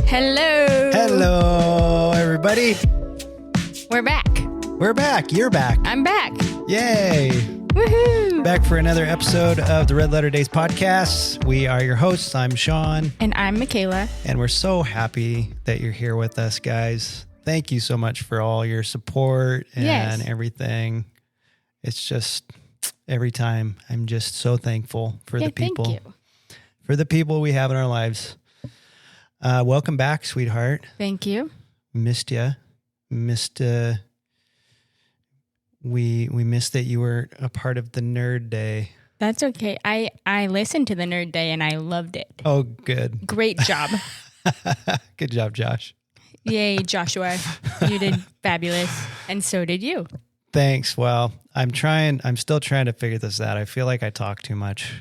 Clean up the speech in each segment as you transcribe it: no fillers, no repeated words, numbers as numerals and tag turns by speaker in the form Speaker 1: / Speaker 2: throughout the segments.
Speaker 1: Hello.
Speaker 2: Hello, everybody.
Speaker 1: We're back.
Speaker 2: We're back. You're back.
Speaker 1: I'm back.
Speaker 2: Yay.
Speaker 1: Woohoo.
Speaker 2: Back for another episode of the Red Letter Days podcast. We are your hosts. I'm Sean.
Speaker 1: And I'm Michaela.
Speaker 2: And we're so happy that you're here with us, guys. Thank you so much for all your support and everything. It's just every time I'm just so thankful for the people.
Speaker 1: Thank you.
Speaker 2: For the people we have in our lives. Welcome back, sweetheart.
Speaker 1: Thank you.
Speaker 2: Missed you. We missed that you were a part of the Nerd Day.
Speaker 1: That's okay. I listened to the Nerd Day and I loved it.
Speaker 2: Oh, good.
Speaker 1: Great job.
Speaker 2: Good job, Josh.
Speaker 1: Yay, Joshua. You did fabulous. And so did you.
Speaker 2: Thanks. Well, I'm still trying to figure this out. I feel like I talk too much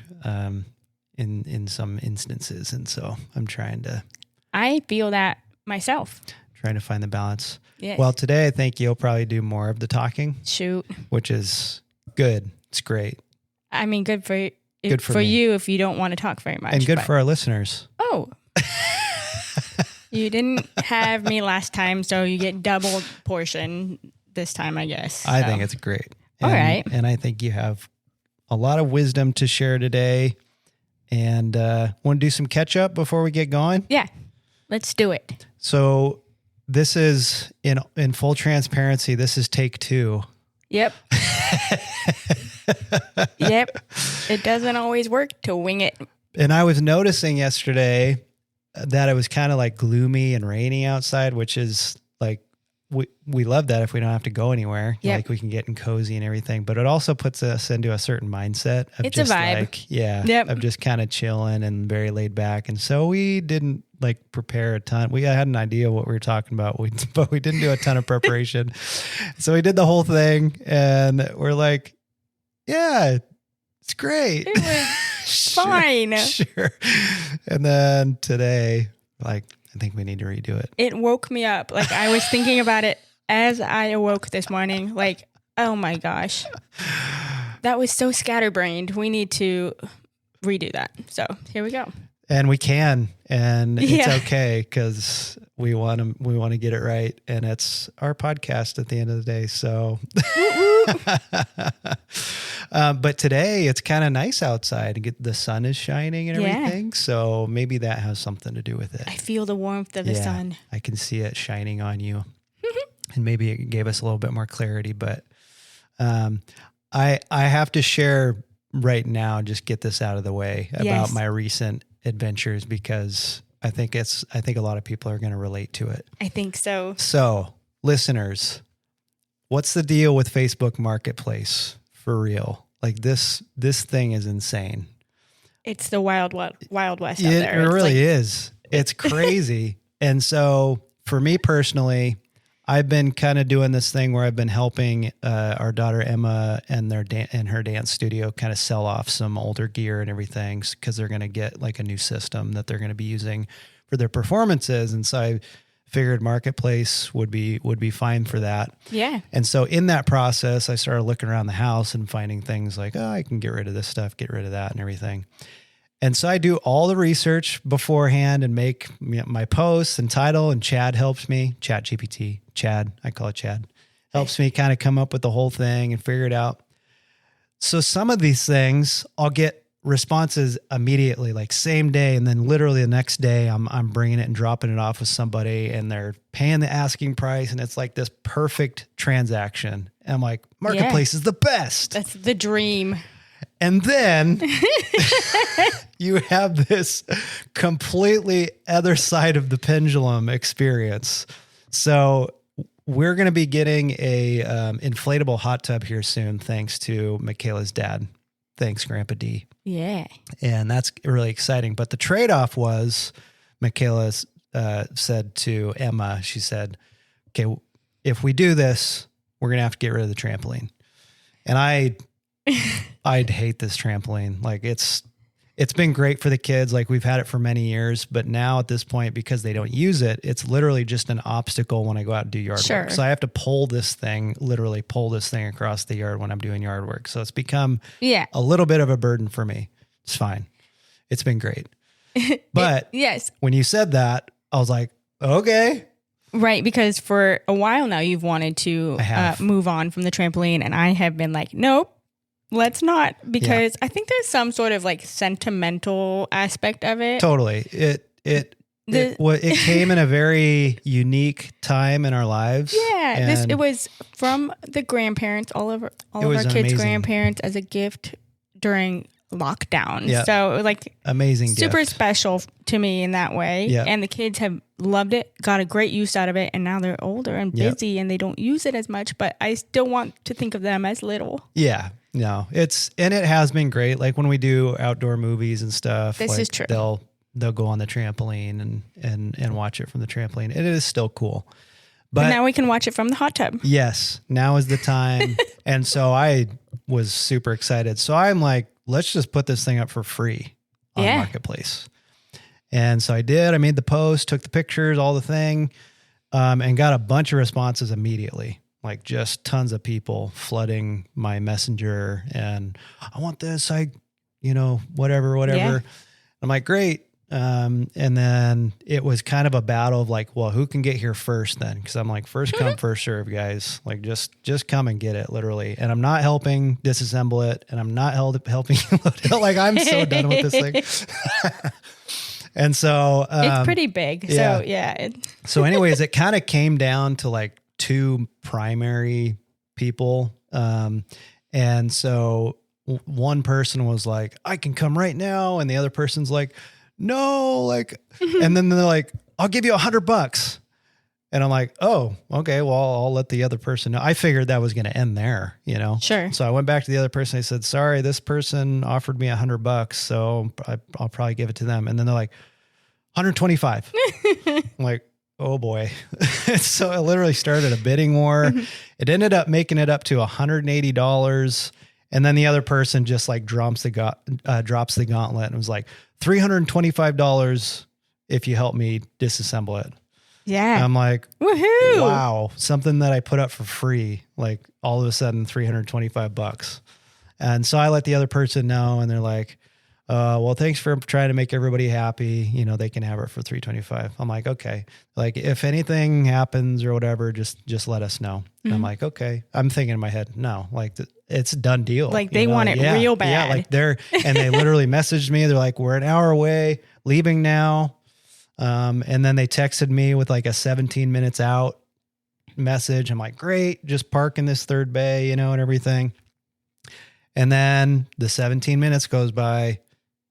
Speaker 2: in some instances. And so I'm
Speaker 1: I feel that myself.
Speaker 2: trying to find the balance.
Speaker 1: Yes.
Speaker 2: Well, today I think you'll probably do more of the talking.
Speaker 1: Shoot.
Speaker 2: Which is good. It's great.
Speaker 1: I mean, good for
Speaker 2: me.
Speaker 1: you if you don't want to talk very much.
Speaker 2: And good for our listeners.
Speaker 1: Oh. You didn't have me last time, so you get double portion this time, I guess.
Speaker 2: I think it's great.
Speaker 1: All right.
Speaker 2: And I think you have a lot of wisdom to share today. And want to do some catch up before we get going?
Speaker 1: Yeah. Let's do it.
Speaker 2: So this is, in full transparency, this is take 2.
Speaker 1: Yep. Yep. It doesn't always work to wing it.
Speaker 2: And I was noticing yesterday that it was kind of like gloomy and rainy outside, which is like, we love that if we don't have to go anywhere.
Speaker 1: Yep.
Speaker 2: Like we can get in cozy and everything, but it also puts us into a certain mindset of
Speaker 1: It's
Speaker 2: just
Speaker 1: a vibe.
Speaker 2: like,
Speaker 1: Yep.
Speaker 2: of just kind of chilling and very laid back. And so we didn't like prepare a ton. We had an idea what we were talking about, but we didn't do a ton of preparation. So we did the whole thing and we're like, yeah, it's great.
Speaker 1: It was fine.
Speaker 2: Sure. And then today, like, I think we need to redo it.
Speaker 1: It woke me up. Like I was thinking about it as I awoke this morning. Like, oh my gosh. That was so scatterbrained. We need to redo that. So here we go.
Speaker 2: And we can, and it's
Speaker 1: Yeah.
Speaker 2: okay because we want to get it right, and it's our podcast at the end of the day. So, but today it's kind of nice outside. The sun is shining and
Speaker 1: Yeah.
Speaker 2: everything, so maybe that has something to do with it.
Speaker 1: I feel the warmth of the sun.
Speaker 2: I can see it shining on you, and maybe it gave us a little bit more clarity. But I have to share right now. Just get this out of the way about
Speaker 1: Yes.
Speaker 2: my recent adventures because I think a lot of people are going to relate to it.
Speaker 1: I think so.
Speaker 2: So, listeners, what's the deal with Facebook Marketplace for real? Like this thing is insane.
Speaker 1: It's the wild west out
Speaker 2: It
Speaker 1: there. It's
Speaker 2: really
Speaker 1: like,
Speaker 2: is. It's crazy. And so, for me personally, I've been kind of doing this thing where I've been helping our daughter Emma and her dance studio kind of sell off some older gear and everything because they're going to get like a new system that they're going to be using for their performances. And so I figured Marketplace would be fine for that.
Speaker 1: Yeah.
Speaker 2: And so in that process, I started looking around the house and finding things like, oh, I can get rid of this stuff, get rid of that and everything. And so I do all the research beforehand and make my posts and title, and Chad helps me. ChatGPT, Chad, I call it Chad, helps me kind of come up with the whole thing and figure it out. So some of these things I'll get responses immediately, like same day, and then literally the next day I'm bringing it and dropping it off with somebody, and they're paying the asking price, and it's like this perfect transaction. And I'm like, Marketplace is the best.
Speaker 1: That's the dream.
Speaker 2: And then you have this completely other side of the pendulum experience. So we're going to be getting a inflatable hot tub here soon, thanks to Michaela's dad. Thanks, Grandpa D.
Speaker 1: Yeah.
Speaker 2: And that's really exciting. But the trade-off was Michaela said to Emma, she said, okay, if we do this, we're going to have to get rid of the trampoline. And I'd hate this trampoline. Like it's been great for the kids. Like we've had it for many years, but now at this point, because they don't use it, it's literally just an obstacle when I go out and do yard work. So I have to literally pull this thing across the yard when I'm doing yard work. So it's become a little bit of a burden for me. It's fine. It's been great. But
Speaker 1: yes,
Speaker 2: when you said that, I was like, Okay.
Speaker 1: Right, because for a while now you've wanted to
Speaker 2: I have.
Speaker 1: move on from the trampoline, and I have been like, nope, let's not, because I think there's some sort of like sentimental aspect of it.
Speaker 2: Totally. It came in a very unique time in our lives.
Speaker 1: Yeah,
Speaker 2: and
Speaker 1: it was from the grandparents, all of our kids'
Speaker 2: amazing.
Speaker 1: grandparents, as a gift during lockdown.
Speaker 2: Yep.
Speaker 1: So it was like
Speaker 2: amazing
Speaker 1: super
Speaker 2: gift.
Speaker 1: special to me in that way.
Speaker 2: Yep.
Speaker 1: And the kids have loved it, got a great use out of it, and now they're older and
Speaker 2: Yep.
Speaker 1: busy and they don't use it as much, but I still want to think of them as little.
Speaker 2: Yeah. No, it has been great. Like when we do outdoor movies and stuff,
Speaker 1: This
Speaker 2: like
Speaker 1: is true.
Speaker 2: They'll go on the trampoline and watch it from the trampoline. It is still cool.
Speaker 1: But
Speaker 2: But
Speaker 1: now we can watch it from the hot tub.
Speaker 2: yes, now is the time. And so I was super excited. So I'm like, let's just put this thing up for free on
Speaker 1: Yeah.
Speaker 2: Marketplace. And so I did. I made the post, took the pictures, all the thing, and got a bunch of responses immediately. Like just tons of people flooding my messenger and I want this, whatever.
Speaker 1: Yeah.
Speaker 2: I'm like, great. And then it was kind of a battle of like, well, who can get here first then? Cause I'm like, first come, first serve, guys. Like just come and get it, literally. And I'm not helping disassemble it, and I'm not helping you load it. Like I'm so done with this thing. And so
Speaker 1: It's pretty big.
Speaker 2: yeah.
Speaker 1: So yeah.
Speaker 2: so anyways, it kind of came down to like two primary people. And so one person was like, I can come right now. And the other person's like, no, like, and then they're like, I'll give you $100. And I'm like, oh, okay, well, I'll let the other person know. I figured that was going to end there,
Speaker 1: Sure.
Speaker 2: So I went back to the other person. I said, sorry, this person offered me $100. So I'll probably give it to them. And then they're like, 125. I'm like, oh boy. So I literally started a bidding war. It ended up making it up to $180. And then the other person just like drops the gauntlet and was like, $325 if you help me disassemble it.
Speaker 1: Yeah.
Speaker 2: I'm like,
Speaker 1: woohoo.
Speaker 2: wow, something that I put up for free, like all of a sudden $325. And so I let the other person know, and they're like, well, thanks for trying to make everybody happy. They can have it for $325. I'm like, okay. Like if anything happens or whatever, just let us know. And I'm like, okay. I'm thinking in my head, no, like it's a done deal.
Speaker 1: Like they want it real bad.
Speaker 2: Yeah. Like and they literally messaged me. They're like, we're an hour away, leaving now. And then they texted me with like a 17 minutes out message. I'm like, great. Just park in this third bay, and everything. And then the 17 minutes goes by,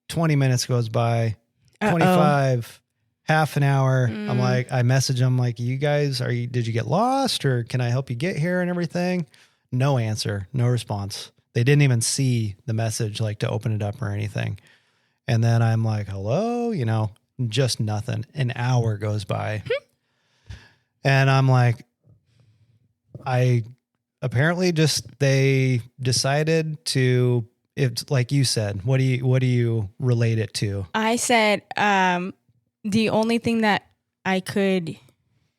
Speaker 2: 20 minutes goes by, 25, half an hour. I'm like, I message them like, you guys, did you get lost or can I help you get here and everything? No answer, no response. They didn't even see the message like to open it up or anything. And then I'm like, hello, just nothing. An hour goes by. And I'm like, apparently they decided to, it's like you said, what do you relate it to?
Speaker 1: I said, the only thing that I could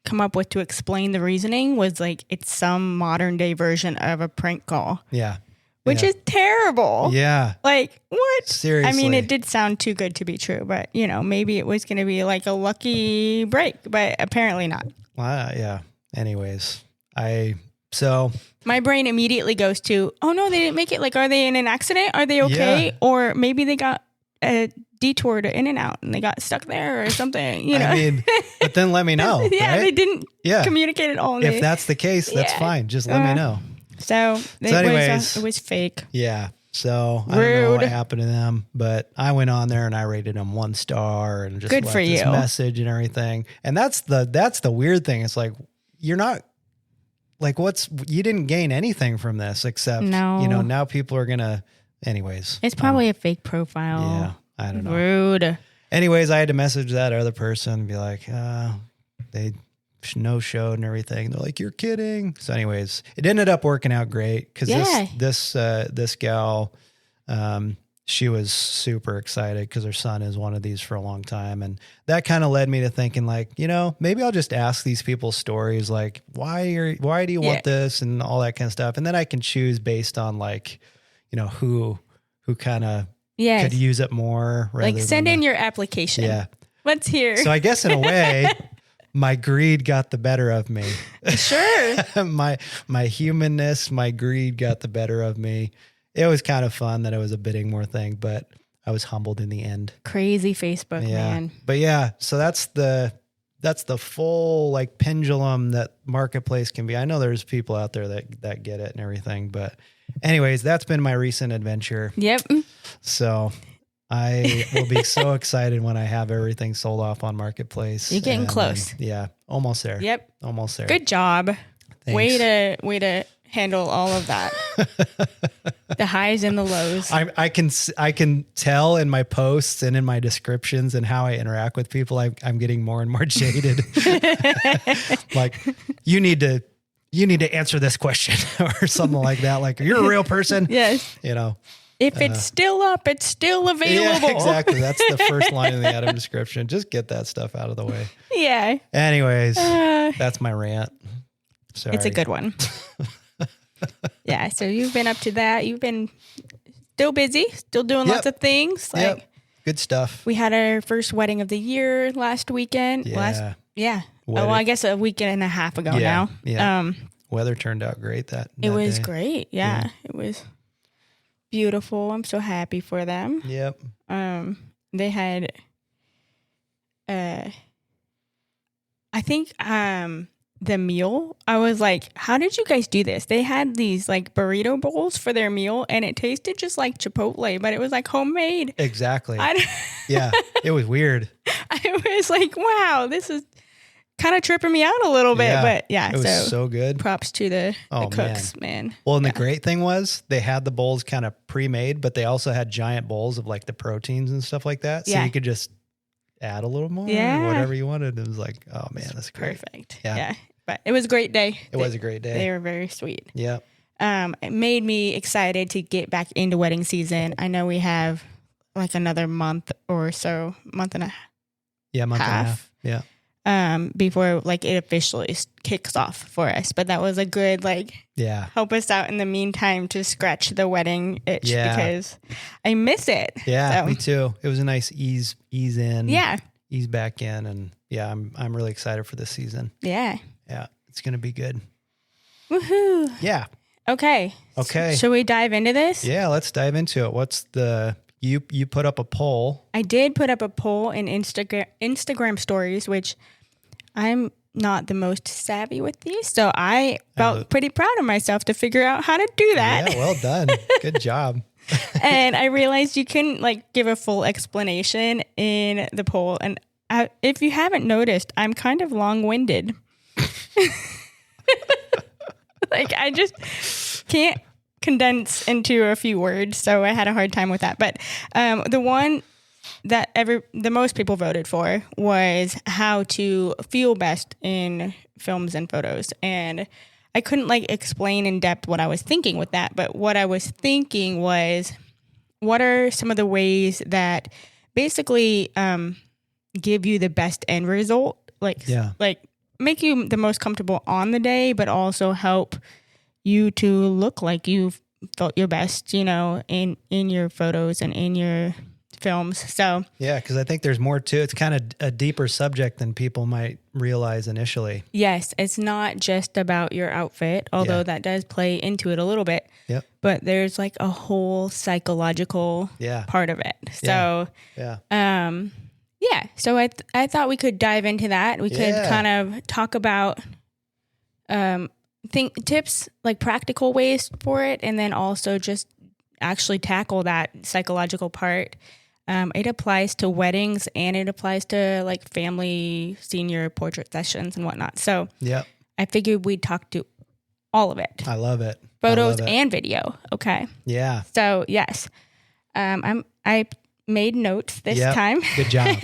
Speaker 1: come up with to explain the reasoning was like, it's some modern day version of a prank call.
Speaker 2: Yeah.
Speaker 1: Which is terrible.
Speaker 2: Yeah.
Speaker 1: Like, what?
Speaker 2: Seriously.
Speaker 1: I mean, it did sound too good to be true, but maybe it was going to be like a lucky break, but apparently not.
Speaker 2: Yeah. Anyways,
Speaker 1: my brain immediately goes to, oh no, they didn't make it. Like, are they in an accident? Are they okay?
Speaker 2: Yeah.
Speaker 1: Or maybe they got a detour to In-N-Out and they got stuck there or something,
Speaker 2: I mean, but then let me know.
Speaker 1: Yeah,
Speaker 2: right?
Speaker 1: they didn't
Speaker 2: Yeah.
Speaker 1: communicate at all.
Speaker 2: If that's the case, that's
Speaker 1: Yeah.
Speaker 2: fine. Just let me know.
Speaker 1: So
Speaker 2: anyways.
Speaker 1: it was fake.
Speaker 2: Yeah. So I don't know what
Speaker 1: Rude.
Speaker 2: happened to them, but I went on there and I rated them 1 star and just
Speaker 1: Good
Speaker 2: left
Speaker 1: for
Speaker 2: this
Speaker 1: you.
Speaker 2: message and everything. And that's the weird thing. It's like, you're not like, you didn't gain anything from this except,
Speaker 1: No.
Speaker 2: now people are going to, anyways.
Speaker 1: It's probably a fake profile.
Speaker 2: Yeah. I don't know.
Speaker 1: Rude.
Speaker 2: Anyways, I had to message that other person and be like, they no showed and everything. They're like, you're kidding. So anyways, it ended up working out great because
Speaker 1: Yeah.
Speaker 2: this gal, she was super excited because her son is one of these for a long time. And that kind of led me to thinking like, maybe I'll just ask these people stories like, why do you want this and all that kind of stuff. And then I can choose based on like, who kind of could use it more.
Speaker 1: Like send in your application.
Speaker 2: Yeah.
Speaker 1: Let's hear.
Speaker 2: So I guess in a way, my greed got the better of me.
Speaker 1: Sure.
Speaker 2: my humanness, my greed got the better of me. It was kind of fun that it was a bidding war thing, but I was humbled in the end.
Speaker 1: Crazy Facebook, man.
Speaker 2: But yeah, so that's the full like pendulum that marketplace can be. I know there's people out there that get it and everything, but anyways, that's been my recent adventure.
Speaker 1: Yep.
Speaker 2: So I will be so excited when I have everything sold off on marketplace.
Speaker 1: You're getting close.
Speaker 2: Yeah, almost there.
Speaker 1: Yep.
Speaker 2: Almost there.
Speaker 1: Good job.
Speaker 2: Thanks.
Speaker 1: Way to handle all of that. The highs and the lows.
Speaker 2: I can tell in my posts and in my descriptions and how I interact with people, I'm getting more and more jaded. Like, you need to answer this question or something like that. Like, you're a real person.
Speaker 1: Yes.
Speaker 2: You know,
Speaker 1: if it's still up, it's still available.
Speaker 2: yeah, exactly. That's the first line in the item description. Just get that stuff out of the way.
Speaker 1: Yeah.
Speaker 2: Anyways, that's my rant. Sorry.
Speaker 1: It's a good one. Yeah. So you've been up to that. You've been still busy, still doing lots of things. Like,
Speaker 2: good stuff.
Speaker 1: we had our first wedding of the year last weekend.
Speaker 2: Yeah.
Speaker 1: Well, I guess a weekend and a half ago now.
Speaker 2: Yeah. Weather turned out great that
Speaker 1: it was
Speaker 2: day.
Speaker 1: great. Yeah. It was beautiful. I'm so happy for them.
Speaker 2: Yep.
Speaker 1: They had, I think, the meal, I was like, how did you guys do this? They had these like burrito bowls for their meal and it tasted just like Chipotle, but it was like homemade.
Speaker 2: Exactly. Yeah. It was weird.
Speaker 1: I was like, wow, this is kind of tripping me out a little bit, but yeah.
Speaker 2: It was so good.
Speaker 1: Props to the cooks, man.
Speaker 2: Well, and the great thing was they had the bowls kind of pre-made, but they also had giant bowls of like the proteins and stuff like that. So you could just add a little more, whatever you wanted. It was like, oh man, that's great.
Speaker 1: Perfect. Yeah. But it was a great day.
Speaker 2: It was a great day.
Speaker 1: They were very sweet.
Speaker 2: Yeah.
Speaker 1: It made me excited to get back into wedding season. I know we have like another month or so, month and a half.
Speaker 2: Yeah, month and a half. Yeah.
Speaker 1: Before like it officially kicks off for us. But that was a good help us out in the meantime to scratch the wedding itch because I miss it.
Speaker 2: Yeah, me too. It was a nice ease in.
Speaker 1: Yeah.
Speaker 2: Ease back in, and yeah, I'm really excited for this season.
Speaker 1: Yeah.
Speaker 2: Yeah, it's gonna be good.
Speaker 1: Woohoo.
Speaker 2: Yeah.
Speaker 1: Okay. Should we dive into this?
Speaker 2: Yeah, let's dive into it. What's you put up a poll?
Speaker 1: I did put up a poll in Instagram stories, which I'm not the most savvy with these, so I felt pretty proud of myself to figure out how to do that.
Speaker 2: Yeah, well done. Good job.
Speaker 1: And I realized you couldn't give a full explanation in the poll. And if you haven't noticed, I'm kind of long-winded. I just can't condense into a few words. So I had a hard time with that. But the one that the most people voted for was how to feel best in films and photos. And I couldn't explain in depth what I was thinking with that, but what I was thinking was, what are some of the ways that basically give you the best end result? Make you the most comfortable on the day, but also help you to look like you've felt your best, in your photos and in your films. So
Speaker 2: yeah, because I think there's more to it. It's kind of a deeper subject than people might realize initially.
Speaker 1: Yes, it's not just about your outfit, although that does play into it a little bit.
Speaker 2: Yep.
Speaker 1: But there's a whole psychological part of it. So so I thought we could dive into that. We could kind of talk about tips, practical ways for it, and then also just actually tackle that psychological part. It applies to weddings and it applies to family senior portrait sessions and whatnot. So I figured we'd talk to all of it.
Speaker 2: I love it.
Speaker 1: Photos and video. Okay.
Speaker 2: Yeah.
Speaker 1: So yes, I made notes this time.
Speaker 2: Good job.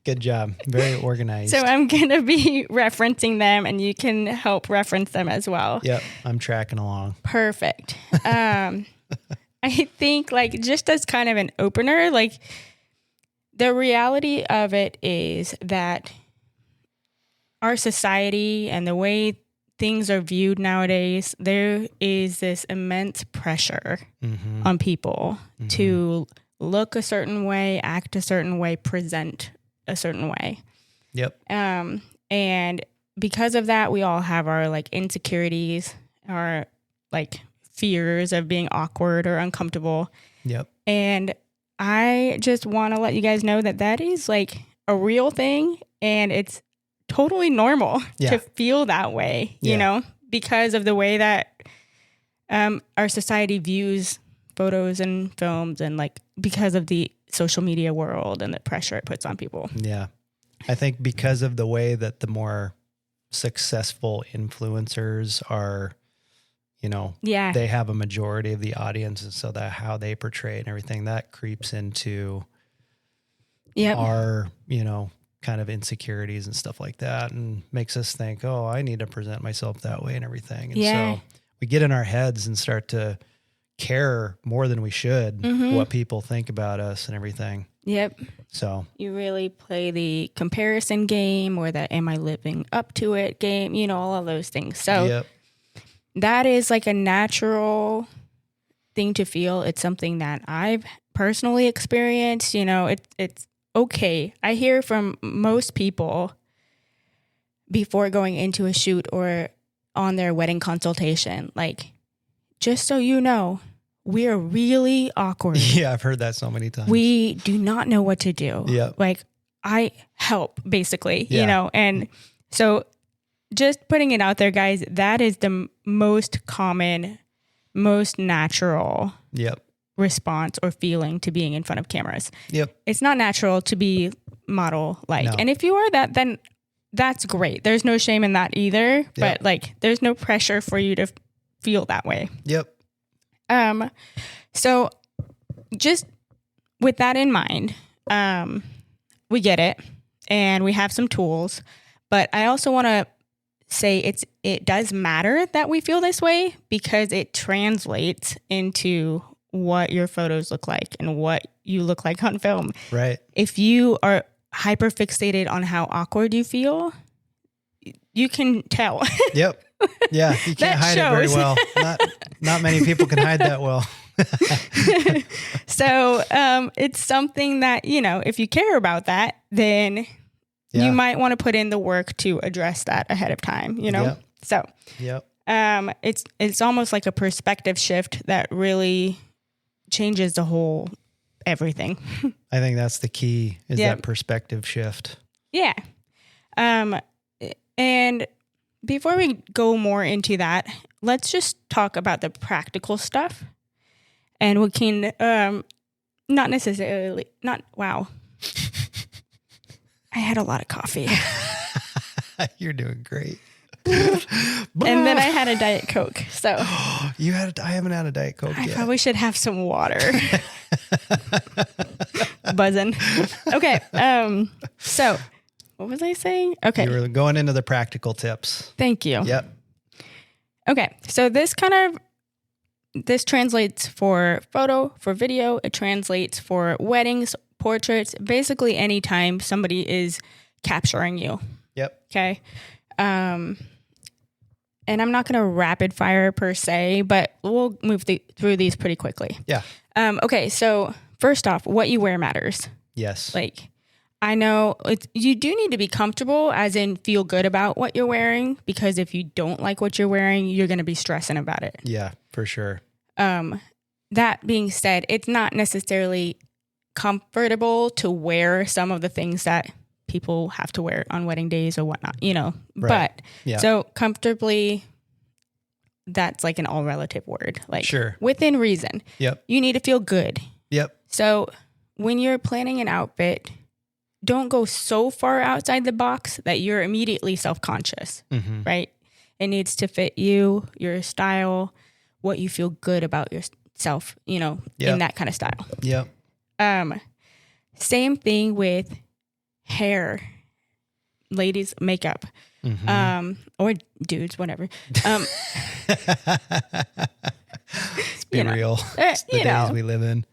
Speaker 2: Good job. Very organized.
Speaker 1: So I'm going to be referencing them and you can help reference them as well.
Speaker 2: Yep. I'm tracking along.
Speaker 1: Perfect. I think just as kind of an opener, the reality of it is that our society and the way things are viewed nowadays, there is this immense pressure on people to look a certain way, act a certain way, present a certain way.
Speaker 2: Yep.
Speaker 1: And because of that, we all have our like insecurities, our like fears of being awkward or uncomfortable.
Speaker 2: Yep.
Speaker 1: And I just want to let you guys know that that is like a real thing, and it's totally normal to feel that way, you know, because of the way that our society views photos and films, and like because of the social media world and the pressure it puts on people.
Speaker 2: Yeah. I think because of the way that the more successful influencers are, you know, they have a majority of the audience, and so that how they portray and everything that creeps into our, you know, kind of insecurities and stuff like that, and makes us think, oh, I need to present myself that way and everything. And so we get in our heads and start to care more than we should what people think about us and everything.
Speaker 1: Yep.
Speaker 2: So
Speaker 1: you really play the comparison game, or the am I living up to it game, you know, all of those things. So that is like a natural thing to feel. It's something that I've personally experienced. You know, it's okay. I hear from most people before going into a shoot or on their wedding consultation, like, just so you know, we are really awkward.
Speaker 2: Yeah, I've heard that so many times.
Speaker 1: We do not know what to do.
Speaker 2: Yeah.
Speaker 1: Like, I help, basically, you know? And so just putting it out there, guys, that is the most common, most natural response or feeling to being in front of cameras. Yep. It's not natural to be model-like. No. And if you are that, then that's great. There's no shame in that either. Yep. But, like, there's no pressure for you to feel that way.
Speaker 2: Yep.
Speaker 1: So just with that in mind, we get it, and we have some tools, but I also want to say it does matter that we feel this way, because it translates into what your photos look like and what you look like on film.
Speaker 2: Right.
Speaker 1: If you are hyper fixated on how awkward you feel, you can tell.
Speaker 2: Yep. Yeah, you can't hide it very well. Not many people can hide that well.
Speaker 1: So it's something that, you know, if you care about that, then you might want to put in the work to address that ahead of time, you know? Yep. So it's almost like a perspective shift that really changes the whole everything.
Speaker 2: I think that's the key, is that perspective shift.
Speaker 1: Yeah. And before we go more into that, let's just talk about the practical stuff. And we can, wow. I had a lot of coffee.
Speaker 2: You're doing great.
Speaker 1: And then I had a Diet Coke. So
Speaker 2: I haven't had a Diet Coke yet.
Speaker 1: I probably should have some water. Buzzing. Okay. So what was I saying? Okay.
Speaker 2: You were going into the practical tips.
Speaker 1: Thank you.
Speaker 2: Yep.
Speaker 1: Okay. So this translates for photo, for video. It translates for weddings, portraits, basically anytime somebody is capturing you.
Speaker 2: Yep.
Speaker 1: Okay. And I'm not going to rapid fire per se, but we'll move through these pretty quickly.
Speaker 2: Yeah.
Speaker 1: Okay. So first off, what you wear matters.
Speaker 2: Yes.
Speaker 1: Like, I know you do need to be comfortable, as in feel good about what you're wearing, because if you don't like what you're wearing, you're going to be stressing about it.
Speaker 2: Yeah, for sure.
Speaker 1: That being said, it's not necessarily comfortable to wear some of the things that people have to wear on wedding days or whatnot, you know,
Speaker 2: right.
Speaker 1: But so comfortably, that's like an all relative word, like within reason.
Speaker 2: Yep.
Speaker 1: You need to feel good.
Speaker 2: Yep.
Speaker 1: So when you're planning an outfit, don't go so far outside the box that you're immediately self-conscious, right? It needs to fit you, your style, what you feel good about yourself, you know, in that kind of style.
Speaker 2: Yep.
Speaker 1: Same thing with hair, ladies, makeup, or dudes, whatever.
Speaker 2: Let's be real. It's the days we live in.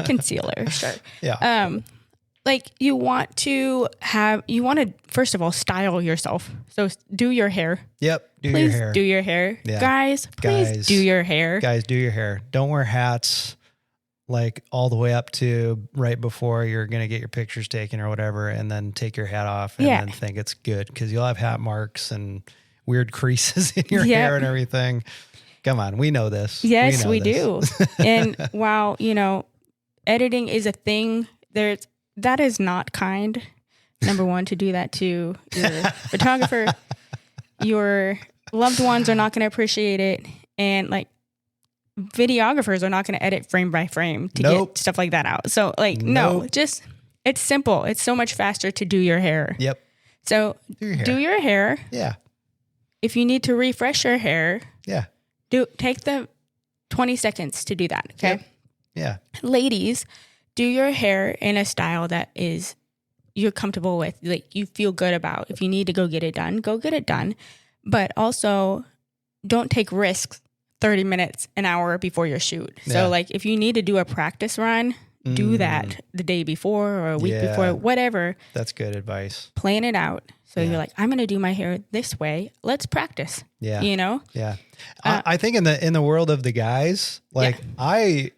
Speaker 1: Concealer, sure.
Speaker 2: Yeah.
Speaker 1: Like you want to first of all style yourself. So do your hair.
Speaker 2: Yep.
Speaker 1: Please do your hair. Yeah. Guys, please do your hair.
Speaker 2: Guys, do your hair. Don't wear hats. like all the way up to right before you're going to get your pictures taken or whatever, and then take your hat off and then think it's good because you'll have hat marks and weird creases in your hair and everything. Come on, we know this.
Speaker 1: Yes, we do. And while, you know, editing is a thing, that is not kind. Number one, to do that to your photographer. Your loved ones are not going to appreciate it. And like videographers are not going to edit frame by frame to get stuff like that out. So like, no, just, it's simple. It's so much faster to do your hair.
Speaker 2: Yep.
Speaker 1: So do your hair.
Speaker 2: Yeah.
Speaker 1: If you need to refresh your hair.
Speaker 2: Yeah.
Speaker 1: Take the 20 seconds to do that. Okay.
Speaker 2: Yep. Yeah.
Speaker 1: Ladies, do your hair in a style that is you're comfortable with, like you feel good about. If you need to go get it done, go get it done. But also don't take risks 30 minutes, an hour before your shoot. So like if you need to do a practice run, do that the day before or a week before, whatever.
Speaker 2: That's good advice.
Speaker 1: Plan it out. So you're like, I'm going to do my hair this way. Let's practice. Yeah. You know?
Speaker 2: Yeah. I think in the world of the guys, like I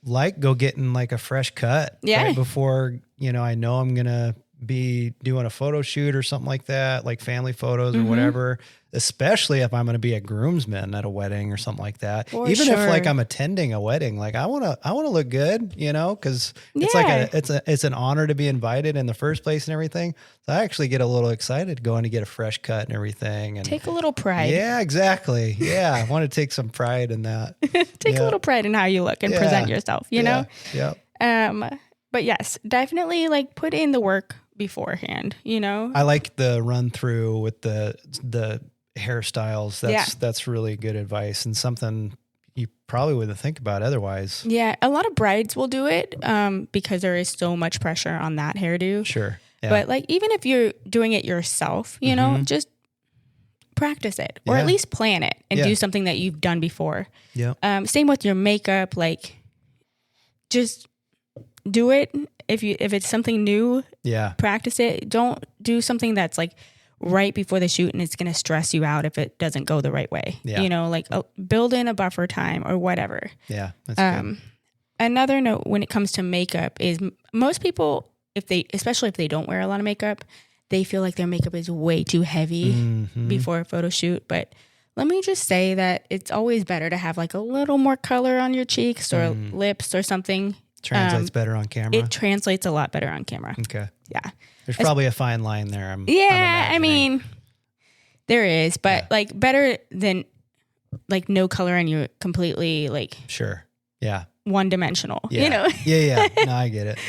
Speaker 2: like go getting like a fresh cut right before, you know, I know I'm going to be doing a photo shoot or something like that, like family photos or whatever, especially if I'm going to be a groomsman at a wedding or something like that. Even if like I'm attending a wedding, like I want to look good, you know, cause it's like it's an honor to be invited in the first place and everything. So I actually get a little excited going to get a fresh cut and everything and
Speaker 1: take a little pride.
Speaker 2: Yeah, exactly. Yeah. I want to take some pride in that.
Speaker 1: Take a little pride in how you look and present yourself, you know?
Speaker 2: Yeah.
Speaker 1: But yes, definitely like put in the work beforehand, you know?
Speaker 2: I like the run through with the hairstyles. That's really good advice and something you probably wouldn't think about otherwise.
Speaker 1: Yeah. A lot of brides will do it because there is so much pressure on that hairdo.
Speaker 2: Sure. Yeah.
Speaker 1: But like, even if you're doing it yourself, you know, just practice it or at least plan it and do something that you've done before.
Speaker 2: Yeah.
Speaker 1: Same with your makeup, like just do it. If it's something new, practice it. Don't do something that's like right before the shoot and it's going to stress you out if it doesn't go the right way. Yeah. You know, like build in a buffer time or whatever.
Speaker 2: Yeah. That's good.
Speaker 1: Another note when it comes to makeup is most people, especially if they don't wear a lot of makeup, they feel like their makeup is way too heavy before a photo shoot. But let me just say that it's always better to have like a little more color on your cheeks or lips or something.
Speaker 2: Translates better on camera.
Speaker 1: It translates a lot better on camera.
Speaker 2: Okay.
Speaker 1: Yeah.
Speaker 2: There's probably a fine line there. I'm
Speaker 1: I mean, there is, but like better than like no color and you're completely like one dimensional. You know?
Speaker 2: Yeah. No, I get it.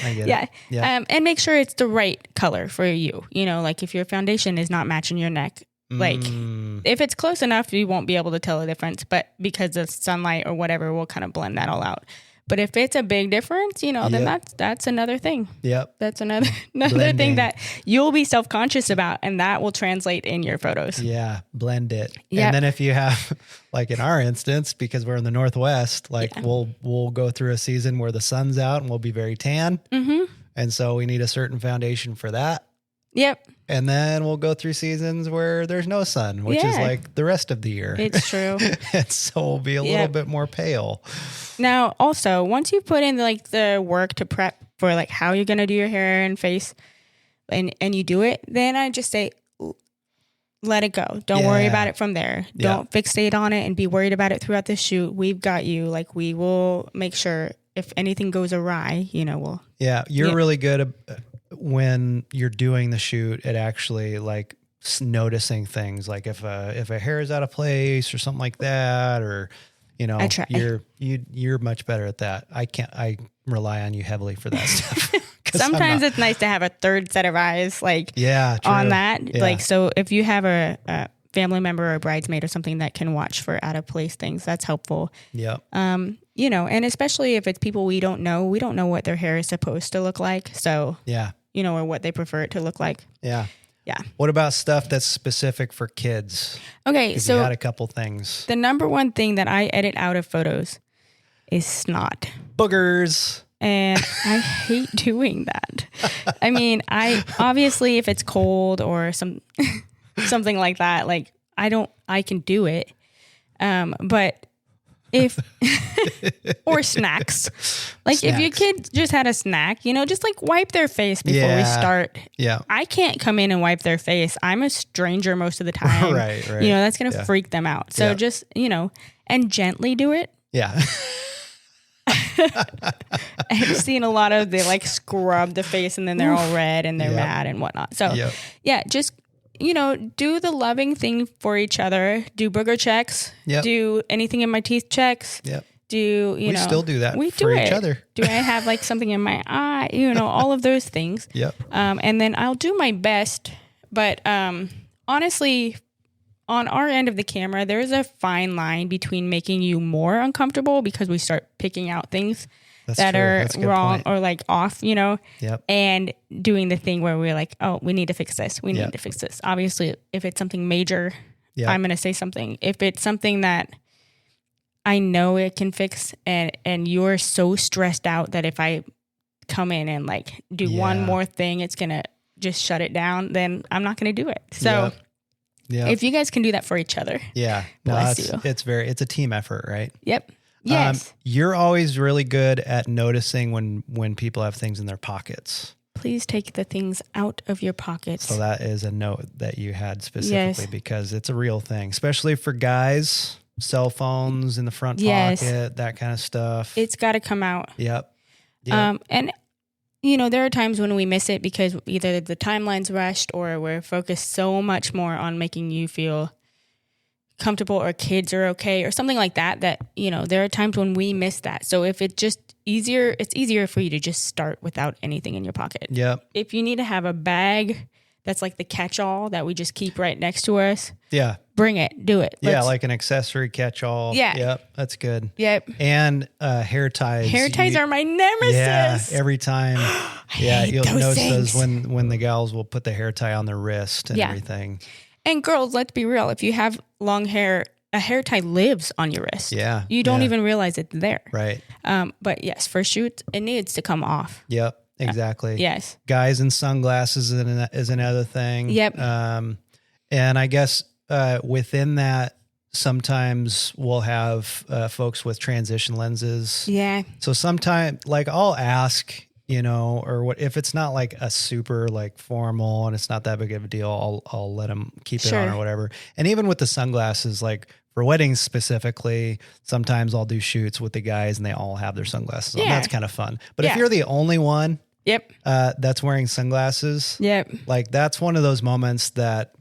Speaker 1: Yeah. And make sure it's the right color for you. You know, like if your foundation is not matching your neck, like if it's close enough, you won't be able to tell the difference. But because of sunlight or whatever, we'll kind of blend that all out. But if it's a big difference, you know, then that's another thing.
Speaker 2: Yep.
Speaker 1: That's another thing that you'll be self-conscious about, and that will translate in your photos.
Speaker 2: Yeah, blend it. Yep. And then if you have, like in our instance, because we're in the Northwest, like we'll go through a season where the sun's out and we'll be very tan. And so we need a certain foundation for that.
Speaker 1: Yep.
Speaker 2: And then we'll go through seasons where there's no sun, which is like the rest of the year.
Speaker 1: It's true.
Speaker 2: And so we'll be a little bit more pale.
Speaker 1: Now, also, once you put in like the work to prep for like how you're going to do your hair and face and you do it, then I just say, let it go. Don't worry about it from there. Don't fixate on it and be worried about it throughout the shoot. We've got you. Like we will make sure if anything goes awry, you know, we'll.
Speaker 2: Yeah. You're really good when you're doing the shoot at actually like noticing things like if a hair is out of place or something like that, or, you know, you're much better at that. I rely on you heavily for that stuff.
Speaker 1: Sometimes it's nice to have a third set of eyes, like on that.
Speaker 2: Yeah.
Speaker 1: Like, so if you have a family member or a bridesmaid or something that can watch for out of place things, that's helpful.
Speaker 2: Yeah.
Speaker 1: You know, and especially if it's people we don't know what their hair is supposed to look like. So, you know, or what they prefer it to look like.
Speaker 2: Yeah.
Speaker 1: Yeah.
Speaker 2: What about stuff that's specific for kids?
Speaker 1: Okay. So
Speaker 2: you had a couple things.
Speaker 1: The number one thing that I edit out of photos is snot.
Speaker 2: Boogers.
Speaker 1: And I hate doing that. I mean, obviously if it's cold or something like that, like I can do it. But if or snacks. Like if your
Speaker 2: Snacks.
Speaker 1: kid just had a snack, just like wipe their face before we
Speaker 2: Yeah.
Speaker 1: start.
Speaker 2: Yeah.
Speaker 1: I can't come in and wipe their face. I'm a stranger most of the time.
Speaker 2: Right.
Speaker 1: That's going to
Speaker 2: Yeah.
Speaker 1: freak them out. So
Speaker 2: Yeah.
Speaker 1: just, and gently do it.
Speaker 2: Yeah.
Speaker 1: I've seen a lot of they like scrub the face and then they're all red and they're
Speaker 2: Yep.
Speaker 1: mad and whatnot. So
Speaker 2: Yep.
Speaker 1: yeah, just do the loving thing for each other. Do booger checks.
Speaker 2: Yep.
Speaker 1: Do anything in my teeth checks.
Speaker 2: Yep.
Speaker 1: Do
Speaker 2: We still do that
Speaker 1: we
Speaker 2: for
Speaker 1: do
Speaker 2: each
Speaker 1: it.
Speaker 2: other.
Speaker 1: Do I have like something in my eye? All of those things.
Speaker 2: Yep.
Speaker 1: And then I'll do my best. But honestly, on our end of the camera, there's a fine line between making you more uncomfortable because we start picking out things
Speaker 2: That's
Speaker 1: that
Speaker 2: true.
Speaker 1: are
Speaker 2: That's a good
Speaker 1: wrong
Speaker 2: point.
Speaker 1: or like off,
Speaker 2: Yep.
Speaker 1: and doing the thing where we're like, oh, we need to fix this. We
Speaker 2: Yep.
Speaker 1: need to fix this. Obviously, if it's something major,
Speaker 2: Yep.
Speaker 1: I'm going to say something. If it's something that I know it can fix and you're so stressed out that if I come in and like do one
Speaker 2: Yeah.
Speaker 1: more thing, it's going to just shut it down, then I'm not going to do it. So
Speaker 2: Yep. Yep.
Speaker 1: if you guys can do that for each other.
Speaker 2: Yeah. No,
Speaker 1: Bless
Speaker 2: it's
Speaker 1: you.
Speaker 2: it's a team effort, right?
Speaker 1: Yep. Yes.
Speaker 2: You're always really good at noticing when people have things in their pockets.
Speaker 1: Please take the things out of your pockets.
Speaker 2: So that is a note that you had specifically
Speaker 1: Yes.
Speaker 2: because it's a real thing, especially for guys, cell phones in the front
Speaker 1: Yes.
Speaker 2: pocket, that kind of stuff.
Speaker 1: It's got to come out.
Speaker 2: Yep. Yep.
Speaker 1: And there are times when we miss it because either the timeline's rushed or we're focused so much more on making you feel comfortable or kids are okay or something like that, there are times when we miss that. So if it's easier for you to just start without anything in your pocket.
Speaker 2: Yep.
Speaker 1: If you need to have a bag that's like the catch-all that we just keep right next to us,
Speaker 2: Yeah.
Speaker 1: bring it, do it.
Speaker 2: Yeah.
Speaker 1: Let's-
Speaker 2: Like an accessory catch-all.
Speaker 1: Yeah.
Speaker 2: Yep. That's good.
Speaker 1: Yep.
Speaker 2: And hair ties.
Speaker 1: Hair ties are my nemesis.
Speaker 2: Yeah, every time. Yeah,
Speaker 1: hate
Speaker 2: you'll
Speaker 1: those
Speaker 2: notice
Speaker 1: things.
Speaker 2: those when the gals will put the hair tie on their wrist and
Speaker 1: Yeah.
Speaker 2: everything.
Speaker 1: And girls, let's be real. If you have long hair, a hair tie lives on your wrist.
Speaker 2: Yeah.
Speaker 1: You don't
Speaker 2: yeah,
Speaker 1: even realize it's there.
Speaker 2: Right.
Speaker 1: But yes, for shoots, it needs to come off.
Speaker 2: Yep. Exactly.
Speaker 1: Yes.
Speaker 2: Guys in sunglasses is another thing.
Speaker 1: Yep.
Speaker 2: And I guess within that, sometimes we'll have folks with transition lenses.
Speaker 1: Yeah.
Speaker 2: So sometimes, like, I'll ask, or what if it's not like a super like formal and it's not that big of a deal, I'll let them keep it on
Speaker 1: Sure.
Speaker 2: or whatever. And even with the sunglasses, like for weddings specifically, sometimes I'll do shoots with the guys and they all have their sunglasses on.
Speaker 1: Yeah.
Speaker 2: That's kind of fun. But if
Speaker 1: Yeah.
Speaker 2: you're the only one
Speaker 1: Yep.
Speaker 2: that's wearing sunglasses,
Speaker 1: Yep.
Speaker 2: like that's one of those moments that,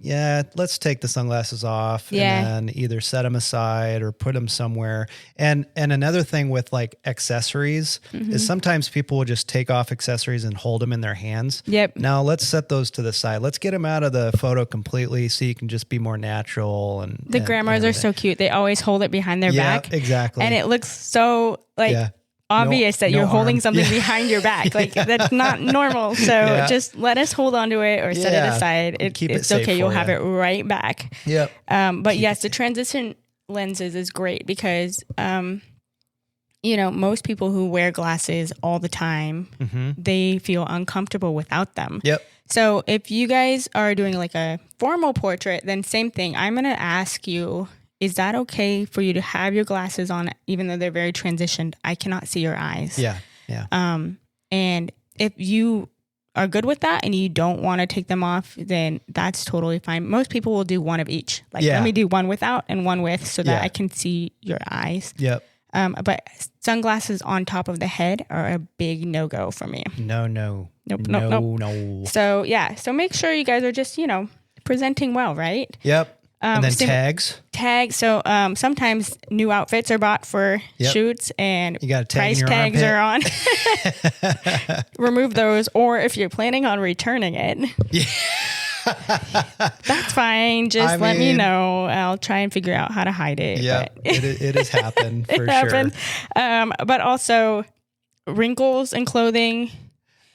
Speaker 2: let's take the sunglasses off
Speaker 1: Yeah.
Speaker 2: and then either set them aside or put them somewhere. And another thing with like accessories
Speaker 1: Mm-hmm.
Speaker 2: is sometimes people will just take off accessories and hold them in their hands.
Speaker 1: Yep.
Speaker 2: Now let's set those to the side. Let's get them out of the photo completely so you can just be more natural. And
Speaker 1: The grandmas are so cute. They always hold it behind their back.
Speaker 2: exactly.
Speaker 1: And it looks so like
Speaker 2: yeah.
Speaker 1: obvious that
Speaker 2: no
Speaker 1: you're holding
Speaker 2: arm.
Speaker 1: something
Speaker 2: Yeah.
Speaker 1: behind your back. Like that's not normal. So
Speaker 2: Yeah.
Speaker 1: just let us hold on to it or set it
Speaker 2: Yeah.
Speaker 1: aside.
Speaker 2: Keep it
Speaker 1: It's
Speaker 2: safe
Speaker 1: okay. You'll
Speaker 2: for
Speaker 1: have
Speaker 2: ya.
Speaker 1: it right back.
Speaker 2: Yep.
Speaker 1: But yes, the transition lenses is great because, most people who wear glasses all the time,
Speaker 2: Mm-hmm.
Speaker 1: they feel uncomfortable without them.
Speaker 2: Yep.
Speaker 1: So if you guys are doing like a formal portrait, then same thing. I'm going to ask you, is that okay for you to have your glasses on, even though they're very transitioned? I cannot see your eyes.
Speaker 2: Yeah. Yeah.
Speaker 1: And if you are good with that and you don't want to take them off, then that's totally fine. Most people will do one of each. Like,
Speaker 2: Yeah.
Speaker 1: let me do one without and one with so that
Speaker 2: Yeah.
Speaker 1: I can see your eyes.
Speaker 2: Yep.
Speaker 1: But sunglasses on top of the head are a big no-go for me.
Speaker 2: No.
Speaker 1: Nope,
Speaker 2: no,
Speaker 1: nope,
Speaker 2: no.
Speaker 1: So, yeah. So make sure you guys are just, presenting well, right?
Speaker 2: Yep. And then
Speaker 1: same-
Speaker 2: tags.
Speaker 1: Tag. So sometimes new outfits are bought for
Speaker 2: Yep.
Speaker 1: shoots and
Speaker 2: You got a tag
Speaker 1: price
Speaker 2: in your
Speaker 1: tags
Speaker 2: armpit.
Speaker 1: are on. Remove those. Or if you're planning on returning it, that's fine. Just let me
Speaker 2: mean-
Speaker 1: know. I'll try and figure out how to hide it.
Speaker 2: Yeah,
Speaker 1: but
Speaker 2: it has happened for
Speaker 1: it happens.
Speaker 2: sure.
Speaker 1: But also wrinkles in clothing.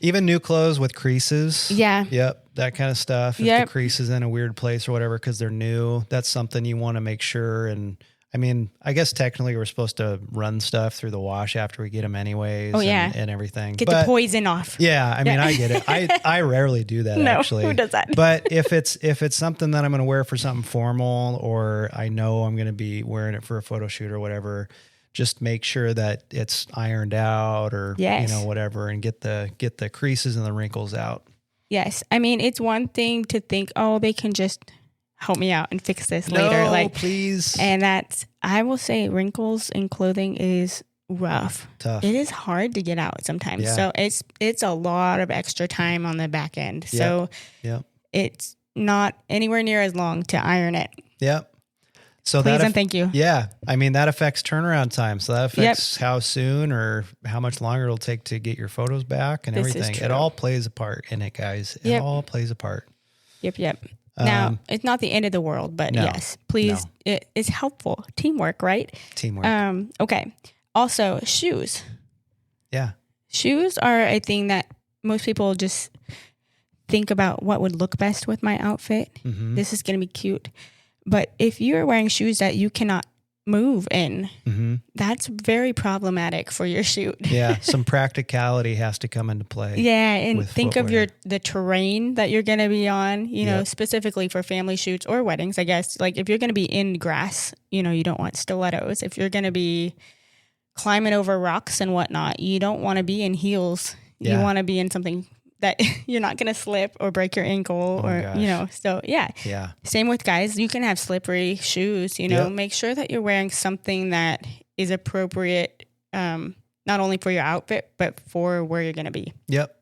Speaker 2: Even new clothes with creases.
Speaker 1: Yeah.
Speaker 2: Yep, that kind of stuff. If
Speaker 1: Yep.
Speaker 2: the crease is in a weird place or whatever because they're new, that's something you want to make sure. And I mean, I guess technically we're supposed to run stuff through the wash after we get them anyways.
Speaker 1: Oh, yeah.
Speaker 2: and everything.
Speaker 1: Get
Speaker 2: But-
Speaker 1: the poison off.
Speaker 2: Yeah, I mean,
Speaker 1: Yeah.
Speaker 2: I get it. I rarely do that
Speaker 1: No,
Speaker 2: actually.
Speaker 1: who does that?
Speaker 2: But if it's something that I'm going to wear for something formal, or I know I'm going to be wearing it for a photo shoot or whatever, just make sure that it's ironed out or,
Speaker 1: Yes.
Speaker 2: whatever, and get the creases and the wrinkles out.
Speaker 1: Yes. I mean, it's one thing to think, oh, they can just help me out and fix this later.
Speaker 2: No,
Speaker 1: Like,
Speaker 2: please.
Speaker 1: and I will say wrinkles in clothing is rough.
Speaker 2: Tough.
Speaker 1: It is hard to get out sometimes.
Speaker 2: Yeah.
Speaker 1: So it's a lot of extra time on the back end. So
Speaker 2: Yep.
Speaker 1: it's not anywhere near as long to iron it.
Speaker 2: Yep. So
Speaker 1: Please and thank you.
Speaker 2: Yeah. I mean, that affects turnaround time. So that affects how soon or how much longer it'll take to get your photos back and
Speaker 1: This is
Speaker 2: everything.
Speaker 1: true.
Speaker 2: It all plays a part in it, guys. It
Speaker 1: Yep.
Speaker 2: all plays a part.
Speaker 1: Yep. Now, it's not the end of the world, but
Speaker 2: no,
Speaker 1: yes, please, it's helpful. Teamwork, right?
Speaker 2: Teamwork.
Speaker 1: Okay. Also, shoes.
Speaker 2: Yeah.
Speaker 1: Shoes are a thing that most people just think about what would look best with my outfit.
Speaker 2: Mm-hmm.
Speaker 1: This is going to be cute. But if you're wearing shoes that you cannot move in,
Speaker 2: Mm-hmm.
Speaker 1: that's very problematic for your shoot.
Speaker 2: Yeah. Some practicality has to come into play.
Speaker 1: Yeah, and
Speaker 2: with
Speaker 1: think of
Speaker 2: footwear.
Speaker 1: the terrain that you're going to be on,
Speaker 2: Yep.
Speaker 1: specifically for family shoots or weddings, I guess. Like if you're going to be in grass, you don't want stilettos. If you're going to be climbing over rocks and whatnot, you don't want to be in heels.
Speaker 2: Yeah.
Speaker 1: You want to be in something that you're not going to slip or break your ankle
Speaker 2: gosh.
Speaker 1: so yeah.
Speaker 2: Yeah.
Speaker 1: Same with guys. You can have slippery shoes,
Speaker 2: Yep.
Speaker 1: make sure that you're wearing something that is appropriate, not only for your outfit, but for where you're going to be.
Speaker 2: Yep.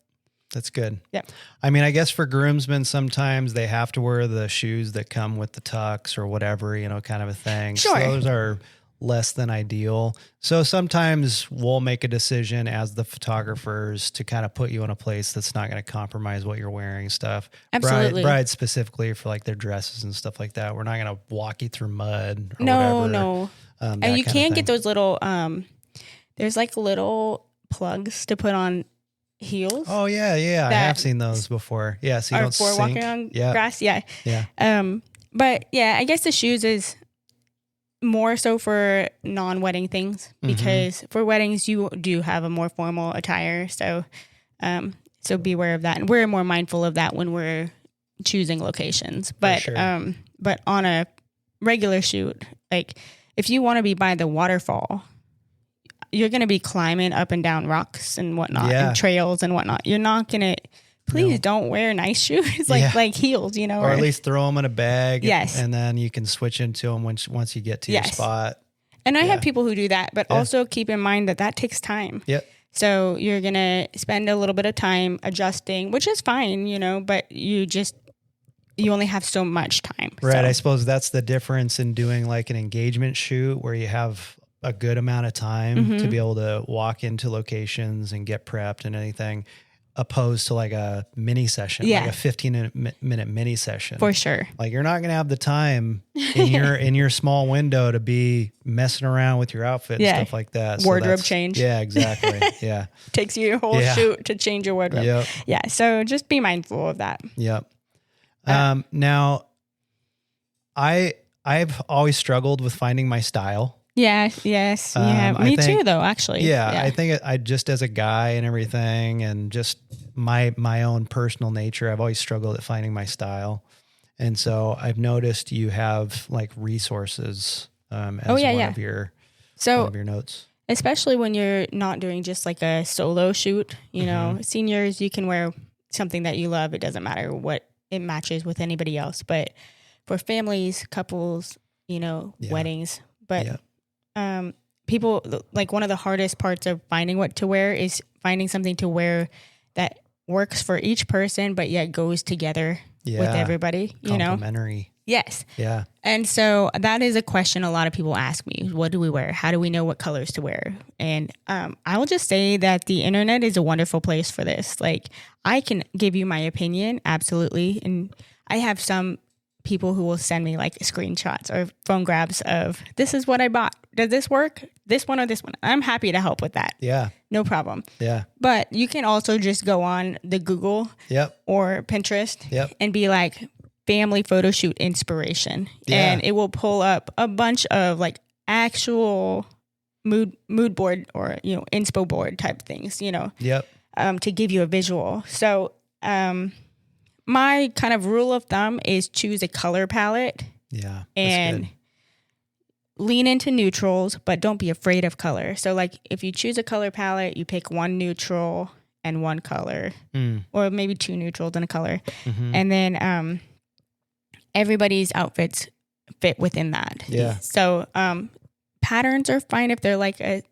Speaker 2: That's good.
Speaker 1: Yep.
Speaker 2: I mean, I guess for groomsmen, sometimes they have to wear the shoes that come with the tux or whatever, kind of a thing.
Speaker 1: Sure.
Speaker 2: So those are less than ideal. So sometimes we'll make a decision as the photographers to kind of put you in a place that's not going to compromise what you're wearing and stuff.
Speaker 1: Absolutely.
Speaker 2: Brides specifically for like their dresses and stuff like that. We're not going to walk you through mud or
Speaker 1: No.
Speaker 2: whatever.
Speaker 1: And you can get those little, there's like little plugs to put on heels.
Speaker 2: Oh yeah. I
Speaker 1: that
Speaker 2: have seen those before. Yeah. So you
Speaker 1: or
Speaker 2: don't
Speaker 1: for
Speaker 2: sink.
Speaker 1: walking on
Speaker 2: Yeah.
Speaker 1: grass. Yeah.
Speaker 2: Yeah.
Speaker 1: But yeah, I guess the shoes is more so for non-wedding things because for weddings you do have a more formal attire. So, so beware of that, and we're more mindful of that when we're choosing locations. But,
Speaker 2: sure.
Speaker 1: But on a regular shoot, like if you want to be by the waterfall, you're going to be climbing up and down rocks and whatnot,
Speaker 2: Yeah.
Speaker 1: and trails and whatnot. You're not going to. Please don't wear nice shoes like heels,
Speaker 2: or at least throw them in a bag.
Speaker 1: Yes.
Speaker 2: And then you can switch into them once you get to your spot.
Speaker 1: And I have people who do that, but also keep in mind that takes time.
Speaker 2: Yep.
Speaker 1: So you're going to spend a little bit of time adjusting, which is fine, but you only have so much time.
Speaker 2: Right.
Speaker 1: So,
Speaker 2: I suppose that's the difference in doing like an engagement shoot where you have a good amount of time to be able to walk into locations and get prepped and anything, opposed to like a mini session, like a 15-minute mini session.
Speaker 1: for sure.
Speaker 2: Like you're not going to have the time in your small window to be messing around with your outfit and stuff like that.
Speaker 1: Wardrobe change.
Speaker 2: Yeah, exactly. Yeah.
Speaker 1: Takes you your whole shoot to change your wardrobe.
Speaker 2: Yep.
Speaker 1: Yeah. So just be mindful of that.
Speaker 2: Yep. Now I've always struggled with finding my style.
Speaker 1: Yeah. Yes. Yeah. Me too, though, actually.
Speaker 2: Yeah. I think I just as a guy and everything and just my own personal nature, I've always struggled at finding my style. And so I've noticed you have like resources as one of your notes.
Speaker 1: Especially when you're not doing just like a solo shoot, seniors, you can wear something that you love. It doesn't matter what it matches with anybody else. But for families, couples, weddings, but people, like one of the hardest parts of finding what to wear is finding something to wear that works for each person, but yet goes together with everybody,
Speaker 2: Complementary.
Speaker 1: Yes.
Speaker 2: Yeah.
Speaker 1: And so that is a question a lot of people ask me. What do we wear? How do we know what colors to wear? And I will just say that the internet is a wonderful place for this. Like I can give you my opinion. Absolutely. And I have some people who will send me like screenshots or phone grabs of this is what I bought. Does this work? This one or this one? I'm happy to help with that.
Speaker 2: Yeah.
Speaker 1: No problem.
Speaker 2: Yeah.
Speaker 1: But you can also just go on the Google or Pinterest and be like family photo shoot inspiration.
Speaker 2: Yeah.
Speaker 1: And it will pull up a bunch of like actual mood board or, inspo board type things, to give you a visual. So, my kind of rule of thumb is choose a color palette.
Speaker 2: Yeah.
Speaker 1: And lean into neutrals, but don't be afraid of color. So like if you choose a color palette, you pick one neutral and one color, or maybe two neutrals and a color. And then everybody's outfits fit within that.
Speaker 2: Yeah.
Speaker 1: So patterns are fine if they're like a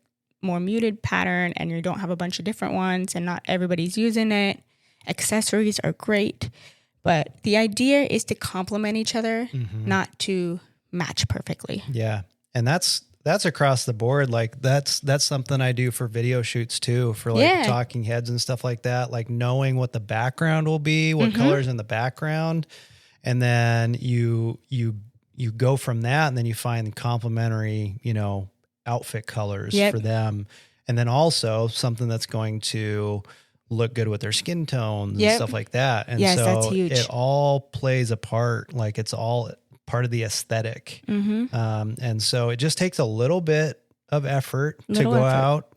Speaker 1: more muted pattern and you don't have a bunch of different ones and not everybody's using it. Accessories are great, but the idea is to complement each other, not to match perfectly.
Speaker 2: Yeah. And that's across the board. Like that's something I do for video shoots too, for like talking heads and stuff like that. Like knowing what the background will be, what colors in the background. And then you go from that, and then you find complementary, outfit colors for them. And then also something that's going to look good with their skin tones and stuff like that. And so
Speaker 1: that's huge.
Speaker 2: It all plays a part. Like it's all part of the aesthetic. And so it just takes a little bit of effort to go out.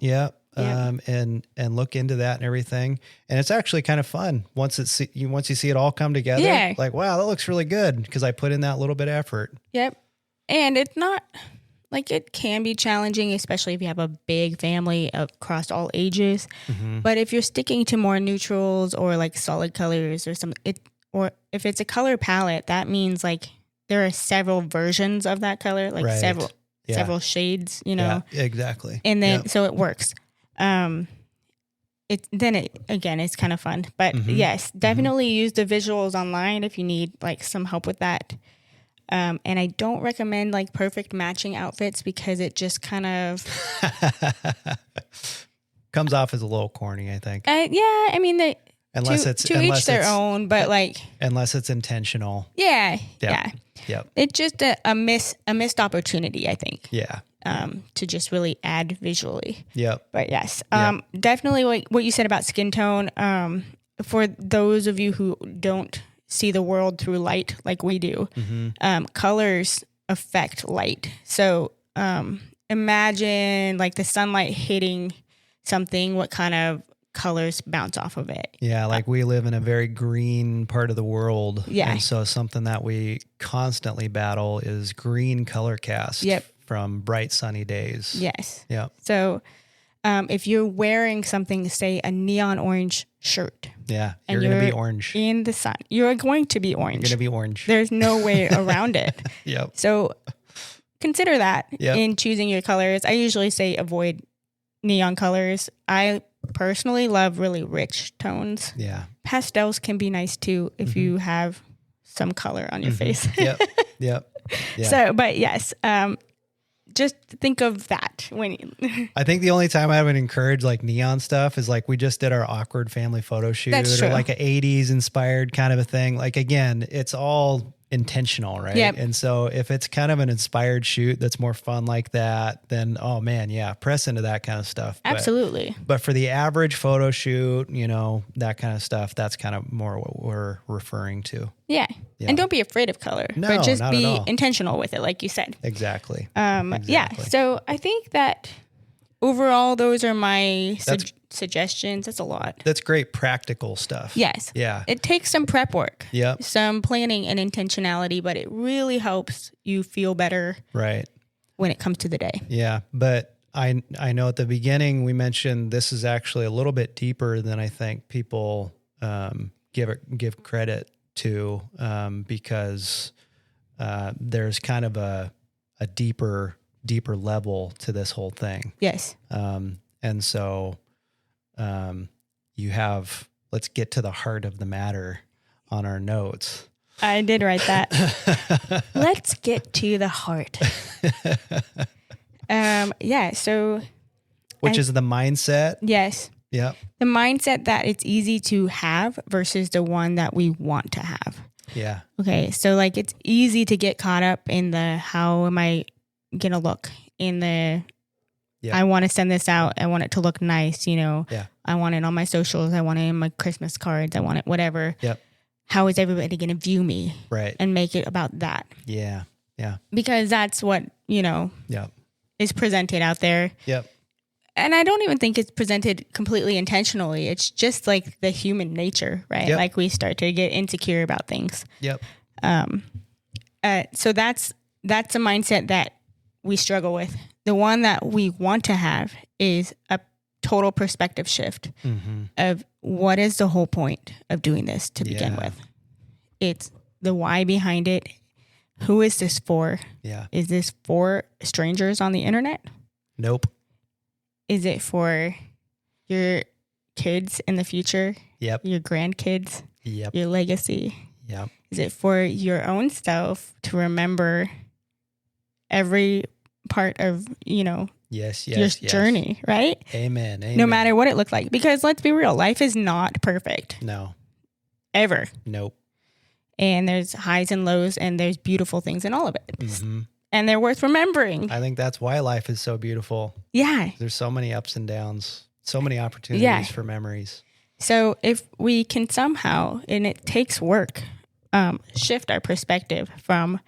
Speaker 2: And look into that and everything. And it's actually kind of fun once you see it all come together.
Speaker 1: Yeah.
Speaker 2: Like, wow, that looks really good because I put in that little bit of effort.
Speaker 1: Yep. And it's not like, it can be challenging, especially if you have a big family across all ages. But if you're sticking to more neutrals or like solid colors or or if it's a color palette, that means like there are several versions of that color, like several shades,
Speaker 2: Yeah, exactly.
Speaker 1: And then, so it works. It's kind of fun, but yes, definitely use the visuals online if you need like some help with that. And I don't recommend like perfect matching outfits because it just kind of
Speaker 2: comes off as a little corny, I think.
Speaker 1: I mean,
Speaker 2: unless
Speaker 1: each their own, but like
Speaker 2: unless it's intentional.
Speaker 1: Yeah.
Speaker 2: Yep.
Speaker 1: It's just a missed opportunity, I think.
Speaker 2: Yeah.
Speaker 1: To just really add visually.
Speaker 2: Yep.
Speaker 1: But yes, definitely what you said about skin tone. For those of you who don't see the world through light like we do, colors affect light. So imagine like the sunlight hitting something, what kind of colors bounce off of it.
Speaker 2: Yeah, like we live in a very green part of the world.
Speaker 1: Yeah.
Speaker 2: And so something that we constantly battle is green color cast from bright sunny days.
Speaker 1: Yes.
Speaker 2: Yeah.
Speaker 1: So if you're wearing something, say a neon orange shirt.
Speaker 2: Yeah, you're going to be orange.
Speaker 1: In the sun. You're going to be orange.
Speaker 2: You're going to be orange.
Speaker 1: There's no way around it.
Speaker 2: Yep.
Speaker 1: So consider that in choosing your colors. I usually say avoid neon colors. I personally love really rich tones.
Speaker 2: Yeah.
Speaker 1: Pastels can be nice too if you have some color on your face.
Speaker 2: Yep. Yeah.
Speaker 1: So, but yes, just think of that when
Speaker 2: I think the only time I would encourage like neon stuff is like we just did our awkward family photo shoot.
Speaker 1: That's true.
Speaker 2: Or like an 80s inspired kind of a thing. Like again, it's all intentional, right?
Speaker 1: Yep.
Speaker 2: And so if it's kind of an inspired shoot that's more fun like that, then oh man, yeah, press into that kind of stuff.
Speaker 1: Absolutely.
Speaker 2: But for the average photo shoot, that kind of stuff, that's kind of more what we're referring to.
Speaker 1: Yeah. And don't be afraid of color, but just be intentional with it, like you said.
Speaker 2: Exactly.
Speaker 1: Yeah. So I think that overall, those are my suggestions. That's a lot.
Speaker 2: That's great practical stuff.
Speaker 1: Yes.
Speaker 2: Yeah.
Speaker 1: It takes some prep work.
Speaker 2: Yep.
Speaker 1: Some planning and intentionality, but it really helps you feel better.
Speaker 2: Right.
Speaker 1: When it comes to the day.
Speaker 2: Yeah. But I know at the beginning we mentioned this is actually a little bit deeper than I think people give credit to, because there's kind of a deeper level to this whole thing.
Speaker 1: Yes.
Speaker 2: And so you have, let's get to the heart of the matter on our notes.
Speaker 1: I did write that. Let's get to the heart. So.
Speaker 2: Which is the mindset.
Speaker 1: Yes.
Speaker 2: Yep.
Speaker 1: The mindset that it's easy to have versus the one that we want to have.
Speaker 2: Yeah.
Speaker 1: Okay. So like it's easy to get caught up in the, how am I going to look in the, I want to send this out. I want it to look nice.
Speaker 2: Yeah.
Speaker 1: I want it on my socials. I want it in my Christmas cards. I want it, whatever.
Speaker 2: Yep.
Speaker 1: How is everybody going to view me?
Speaker 2: Right.
Speaker 1: And make it about that.
Speaker 2: Yeah. Yeah.
Speaker 1: Because that's what,
Speaker 2: Yep.
Speaker 1: is presented out there.
Speaker 2: Yep.
Speaker 1: And I don't even think it's presented completely intentionally. It's just like the human nature, right?
Speaker 2: Yep.
Speaker 1: Like we start to get insecure about things.
Speaker 2: Yep.
Speaker 1: So that's a mindset that we struggle with. The one that we want to have is a total perspective shift of what is the whole point of doing this to begin with. It's the why behind it. Who is this for?
Speaker 2: Yeah.
Speaker 1: Is this for strangers on the internet?
Speaker 2: Nope.
Speaker 1: Is it for your kids in the future?
Speaker 2: Yep.
Speaker 1: Your grandkids?
Speaker 2: Yep.
Speaker 1: Your legacy?
Speaker 2: Yep.
Speaker 1: Is it for your own self to remember every part of,
Speaker 2: Yes.
Speaker 1: your journey, right?
Speaker 2: Amen.
Speaker 1: No matter what it looked like. Because let's be real, life is not perfect.
Speaker 2: No.
Speaker 1: Ever.
Speaker 2: Nope.
Speaker 1: And there's highs and lows, and there's beautiful things in all of it.
Speaker 2: Mm-hmm.
Speaker 1: And they're worth remembering.
Speaker 2: I think that's why life is so beautiful.
Speaker 1: Yeah.
Speaker 2: There's so many ups and downs, so many opportunities for memories.
Speaker 1: So if we can somehow, and it takes work, shift our perspective from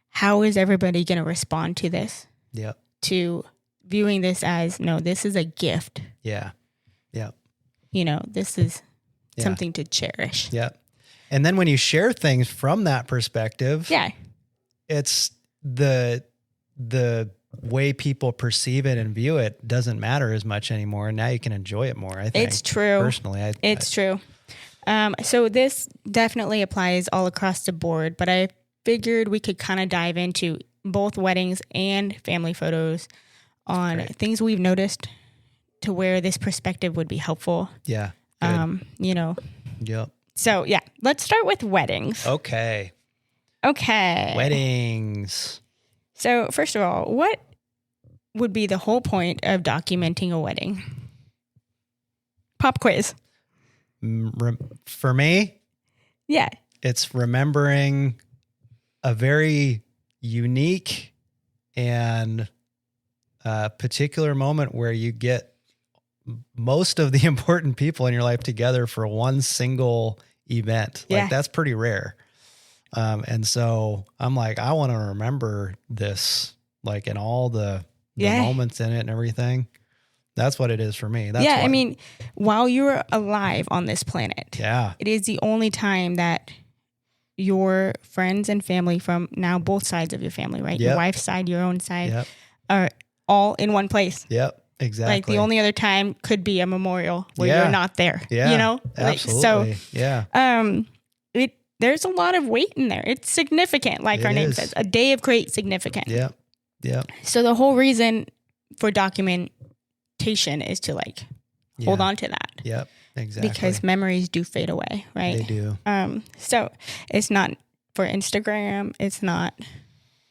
Speaker 1: how is everybody going to respond to this
Speaker 2: Yep.
Speaker 1: to viewing this as, no, this is a gift.
Speaker 2: Yeah. Yep.
Speaker 1: This is something to cherish.
Speaker 2: Yep. And then when you share things from that perspective, it's the way people perceive it and view it doesn't matter as much anymore. And now you can enjoy it more. I think
Speaker 1: it's true.
Speaker 2: Personally,
Speaker 1: it's true. So this definitely applies all across the board, but I figured we could kind of dive into both weddings and family photos on things we've noticed to where this perspective would be helpful.
Speaker 2: Yeah. Yep.
Speaker 1: So let's start with weddings.
Speaker 2: Okay. Weddings.
Speaker 1: So first of all, what would be the whole point of documenting a wedding? Pop quiz.
Speaker 2: For me?
Speaker 1: Yeah.
Speaker 2: It's remembering a very unique and particular moment where you get most of the important people in your life together for one single event. Like that's pretty rare. And so I'm like, I want to remember this, like in all the moments in it and everything. That's what it is for me. That's
Speaker 1: I mean, while you're alive on this planet, it is the only time that your friends and family from now both sides of your family, right? Your wife's side, your own side, are all in one place.
Speaker 2: Yep. Exactly.
Speaker 1: Like the only other time could be a memorial where you're not there.
Speaker 2: Yeah. Absolutely.
Speaker 1: There's a lot of weight in there. It's significant, like our name says, a day of great significance.
Speaker 2: Yep.
Speaker 1: So the whole reason for documentation is to hold on to that.
Speaker 2: Yep. Exactly.
Speaker 1: Because memories do fade away, right?
Speaker 2: They do.
Speaker 1: So it's not for Instagram. It's not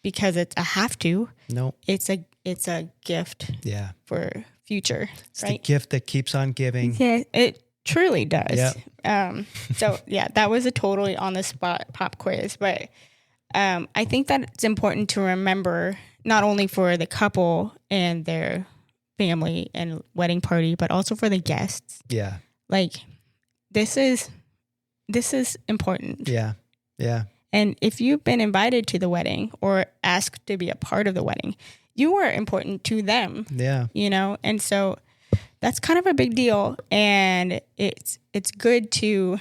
Speaker 1: because it's a have to.
Speaker 2: Nope.
Speaker 1: It's a gift.
Speaker 2: Yeah.
Speaker 1: For future.
Speaker 2: It's the gift that keeps on giving.
Speaker 1: Yeah, it truly does.
Speaker 2: Yep.
Speaker 1: So that was a totally on the spot pop quiz, but I think that it's important to remember not only for the couple and their family and wedding party, but also for the guests.
Speaker 2: Yeah.
Speaker 1: Like this is important.
Speaker 2: Yeah. Yeah.
Speaker 1: And if you've been invited to the wedding or asked to be a part of the wedding, you are important to them.
Speaker 2: Yeah.
Speaker 1: And so that's kind of a big deal. And it's good to,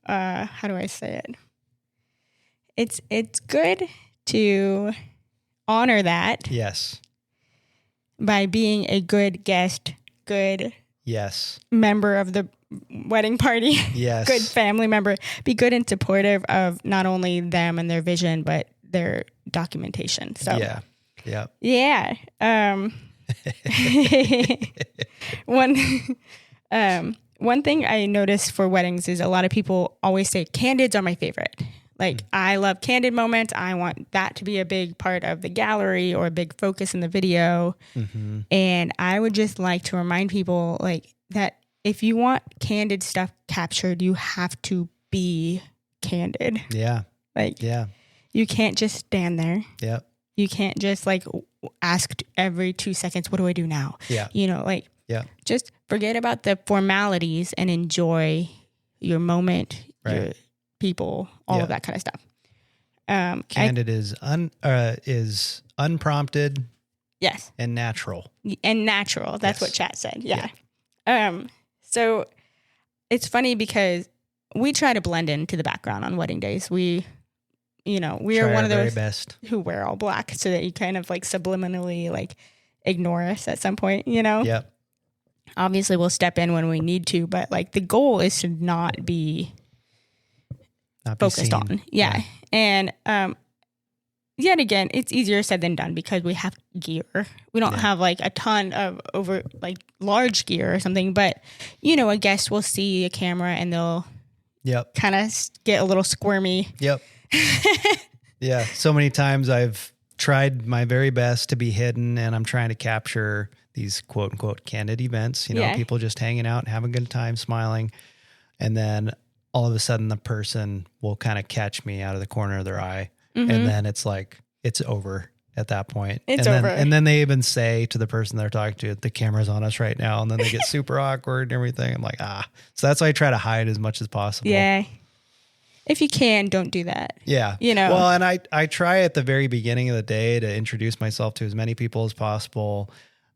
Speaker 1: how do I say it? It's good to honor that.
Speaker 2: Yes.
Speaker 1: By being a good guest, good member of the wedding party, good family member, be good and supportive of not only them and their vision, but their documentation. So yeah. One thing I noticed for weddings is a lot of people always say candids are my favorite. Like I love candid moments. I want that to be a big part of the gallery or a big focus in the video. Mm-hmm. And I would just like to remind people that if you want candid stuff captured, you have to be candid.
Speaker 2: Yeah.
Speaker 1: You can't just stand there.
Speaker 2: Yep.
Speaker 1: You can't just ask every 2 seconds, what do I do now?
Speaker 2: Yeah.
Speaker 1: Just forget about the formalities and enjoy your moment, your people, all of that kind of stuff.
Speaker 2: Candid is unprompted.
Speaker 1: Yes.
Speaker 2: And natural.
Speaker 1: That's what chat said. Yeah. So it's funny because we try to blend into the background on wedding days. We we are
Speaker 2: Try
Speaker 1: one
Speaker 2: our
Speaker 1: of
Speaker 2: very
Speaker 1: those
Speaker 2: best.
Speaker 1: who wear all black so that you kind of like subliminally like ignore us at some point.
Speaker 2: Yep.
Speaker 1: Obviously we'll step in when we need to, but like the goal is to not be
Speaker 2: Not be
Speaker 1: focused
Speaker 2: seen.
Speaker 1: on. Yeah. And yet again, it's easier said than done because we have gear. We don't have like a ton of large gear or something, but a guest will see a camera and they'll
Speaker 2: Yep.
Speaker 1: kind of get a little squirmy.
Speaker 2: Yep. Yeah. So many times I've tried my very best to be hidden, and I'm trying to capture these quote unquote candid events, people just hanging out and having a good time, smiling. And then all of a sudden the person will kind of catch me out of the corner of their eye.
Speaker 1: Mm-hmm.
Speaker 2: And then it's like, it's over at that point.
Speaker 1: It's
Speaker 2: and
Speaker 1: over.
Speaker 2: And then they even say to the person they're talking to, the camera's on us right now. And then they get super awkward and everything. I'm like, so that's why I try to hide as much as possible.
Speaker 1: Yeah. If you can, don't do that.
Speaker 2: Yeah. Well, and I try at the very beginning of the day to introduce myself to as many people as possible.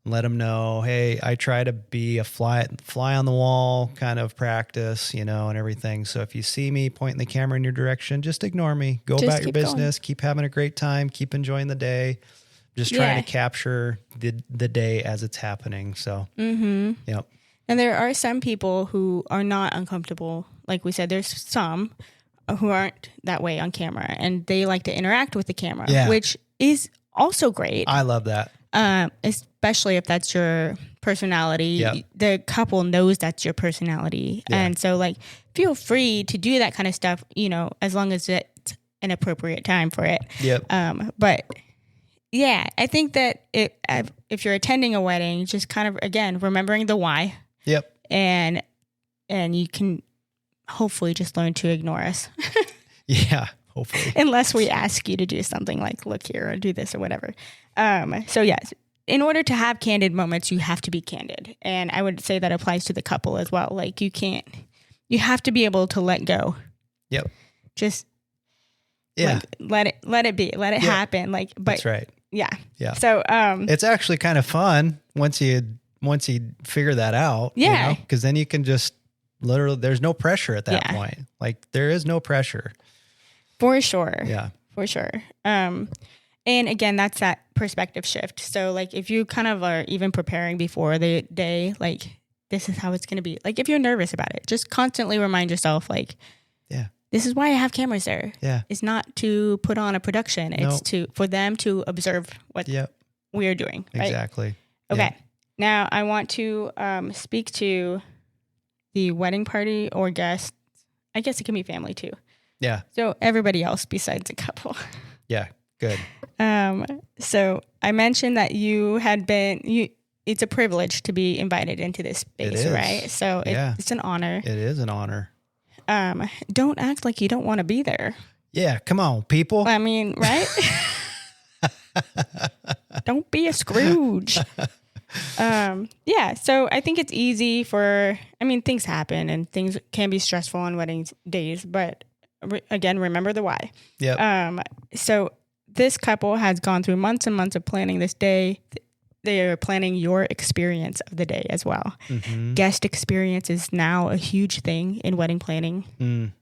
Speaker 2: Let them know, hey, I try to be a fly on the wall kind of practice, and everything. So if you see me pointing the camera in your direction, just ignore me. Go about your business. Keep having a great time. Keep enjoying the day. Just trying to capture the day as it's happening. So, yep.
Speaker 1: And there are some people who are not uncomfortable. Like we said, there's some who aren't that way on camera, and they like to interact with the camera, which is also great.
Speaker 2: I love that.
Speaker 1: Especially if that's your personality.
Speaker 2: Yep.
Speaker 1: The couple knows that's your personality.
Speaker 2: Yeah.
Speaker 1: And so like feel free to do that kind of stuff, as long as it's an appropriate time for it.
Speaker 2: Yep.
Speaker 1: But yeah, I think that if you're attending a wedding, just kind of, again, remembering the why.
Speaker 2: Yep.
Speaker 1: And you can hopefully just learn to ignore us.
Speaker 2: Yeah. Hopefully.
Speaker 1: Unless we ask you to do something like look here or do this or whatever. So yes, in order to have candid moments, you have to be candid. And I would say that applies to the couple as well. Like you have to be able to let go.
Speaker 2: Yep.
Speaker 1: Just let it be, let it happen. Like, but
Speaker 2: that's right.
Speaker 1: Yeah.
Speaker 2: Yeah.
Speaker 1: So,
Speaker 2: it's actually kind of fun once you figure that out.
Speaker 1: Yeah.
Speaker 2: Because then you can just literally, there's no pressure at that point. Like there is no pressure.
Speaker 1: For sure.
Speaker 2: Yeah.
Speaker 1: For sure. And again, that's that perspective shift. So like if you kind of are even preparing before the day, like this is how it's going to be. Like if you're nervous about it, just constantly remind yourself like, this is why I have cameras there.
Speaker 2: Yeah.
Speaker 1: It's not to put on a production. It's for them to observe what we are doing. Right?
Speaker 2: Exactly.
Speaker 1: Okay.
Speaker 2: Yep.
Speaker 1: Now I want to speak to the wedding party or guests. I guess it can be family too.
Speaker 2: Yeah.
Speaker 1: So everybody else besides a couple.
Speaker 2: Yeah. Good.
Speaker 1: So I mentioned that it's a privilege to be invited into this space, right? So it's an honor.
Speaker 2: It is an honor.
Speaker 1: Don't act like you don't want to be there.
Speaker 2: Yeah. Come on, people.
Speaker 1: I mean, right? Don't be a Scrooge. So I think it's easy things happen and things can be stressful on wedding days, but again, remember the why.
Speaker 2: Yep.
Speaker 1: So this couple has gone through months and months of planning this day. They are planning your experience of the day as well. Mm-hmm. Guest experience is now a huge thing in wedding planning.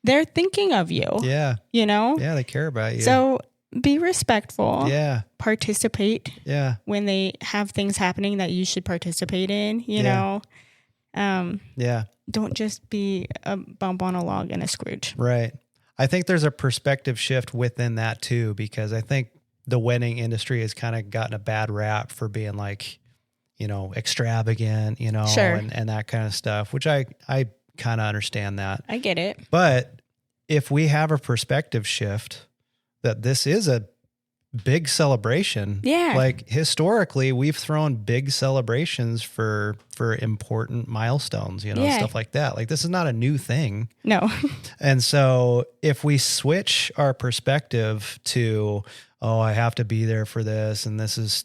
Speaker 1: They're thinking of you.
Speaker 2: Yeah. Yeah, they care about you.
Speaker 1: So be respectful.
Speaker 2: Yeah.
Speaker 1: Participate.
Speaker 2: Yeah.
Speaker 1: When they have things happening that you should participate in, you know. Don't just be a bump on a log and a Scrooge.
Speaker 2: Right. I think there's a perspective shift within that too, because I think the wedding industry has kind of gotten a bad rap for being like, extravagant,
Speaker 1: Sure.
Speaker 2: and that kind of stuff, which I kind of understand that.
Speaker 1: I get it.
Speaker 2: But if we have a perspective shift that this is a big celebration.
Speaker 1: Yeah.
Speaker 2: Like historically, we've thrown big celebrations for important milestones, stuff like that. Like this is not a new thing.
Speaker 1: No.
Speaker 2: And so if we switch our perspective to, oh, I have to be there for this, and this is,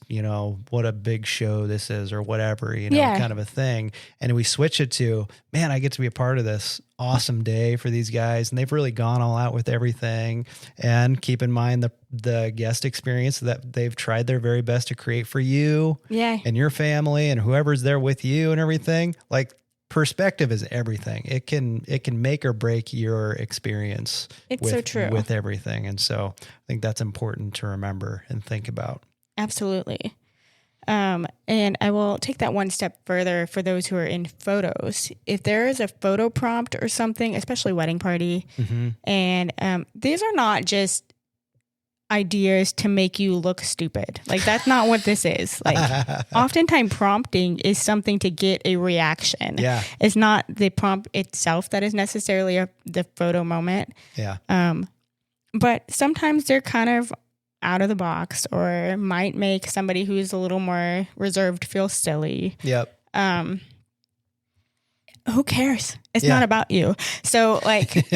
Speaker 2: what a big show this is or whatever, kind of a thing. And we switch it to, man, I get to be a part of this awesome day for these guys. And they've really gone all out with everything. And keep in mind the guest experience that they've tried their very best to create for you and your family and whoever's there with you and everything. Like perspective is everything. It can make or break your experience.
Speaker 1: It's so true.
Speaker 2: With everything. And so I think that's important to remember and think about.
Speaker 1: Absolutely. And I will take that one step further for those who are in photos. If there is a photo prompt or something, especially wedding party, and these are not just ideas to make you look stupid. Like, that's not what this is. Like, oftentimes prompting is something to get a reaction.
Speaker 2: Yeah.
Speaker 1: It's not the prompt itself that is necessarily the photo moment.
Speaker 2: Yeah.
Speaker 1: But sometimes they're kind of out of the box or might make somebody who's a little more reserved feel silly.
Speaker 2: Yep.
Speaker 1: Who cares? It's not about you. So, like,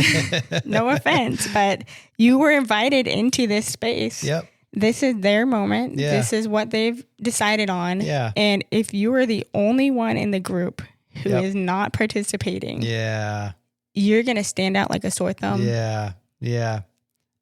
Speaker 1: no offense, but you were invited into this space.
Speaker 2: Yep.
Speaker 1: This is their moment.
Speaker 2: Yeah.
Speaker 1: This is what they've decided on.
Speaker 2: Yeah.
Speaker 1: And if you are the only one in the group who is not participating, you're going to stand out like a sore thumb.
Speaker 2: Yeah. Yeah.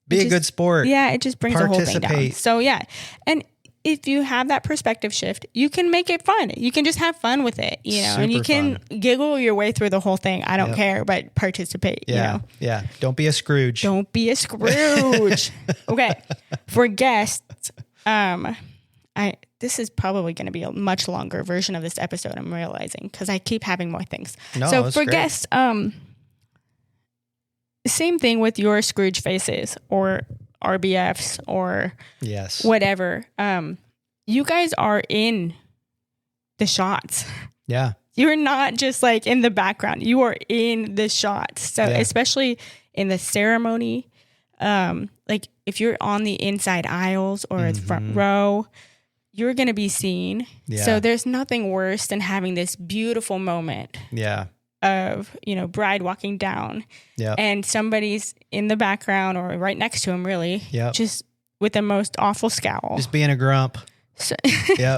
Speaker 2: Be a good sport.
Speaker 1: Yeah, it just brings the whole thing down. So, yeah. And if you have that perspective shift, you can make it fun. You can just have fun with it, you know, and you can giggle your way through the whole thing. I don't care, but participate, you know.
Speaker 2: Yeah. Don't be a Scrooge.
Speaker 1: Don't be a Scrooge. Okay. For guests, this is probably going to be a much longer version of this episode, I'm realizing, because I keep having more things. So for guests, same thing with your Scrooge faces or RBFs or whatever. You guys are in the shots.
Speaker 2: Yeah.
Speaker 1: You're not just like in the background. You are in the shots. So especially in the ceremony, like if you're on the inside aisles or the front row, you're going to be seen. Yeah. So there's nothing worse than having this beautiful moment.
Speaker 2: Yeah.
Speaker 1: Of, you know, bride walking down and somebody's in the background or right next to him, really, just with the most awful scowl.
Speaker 2: Just being a grump.
Speaker 1: So,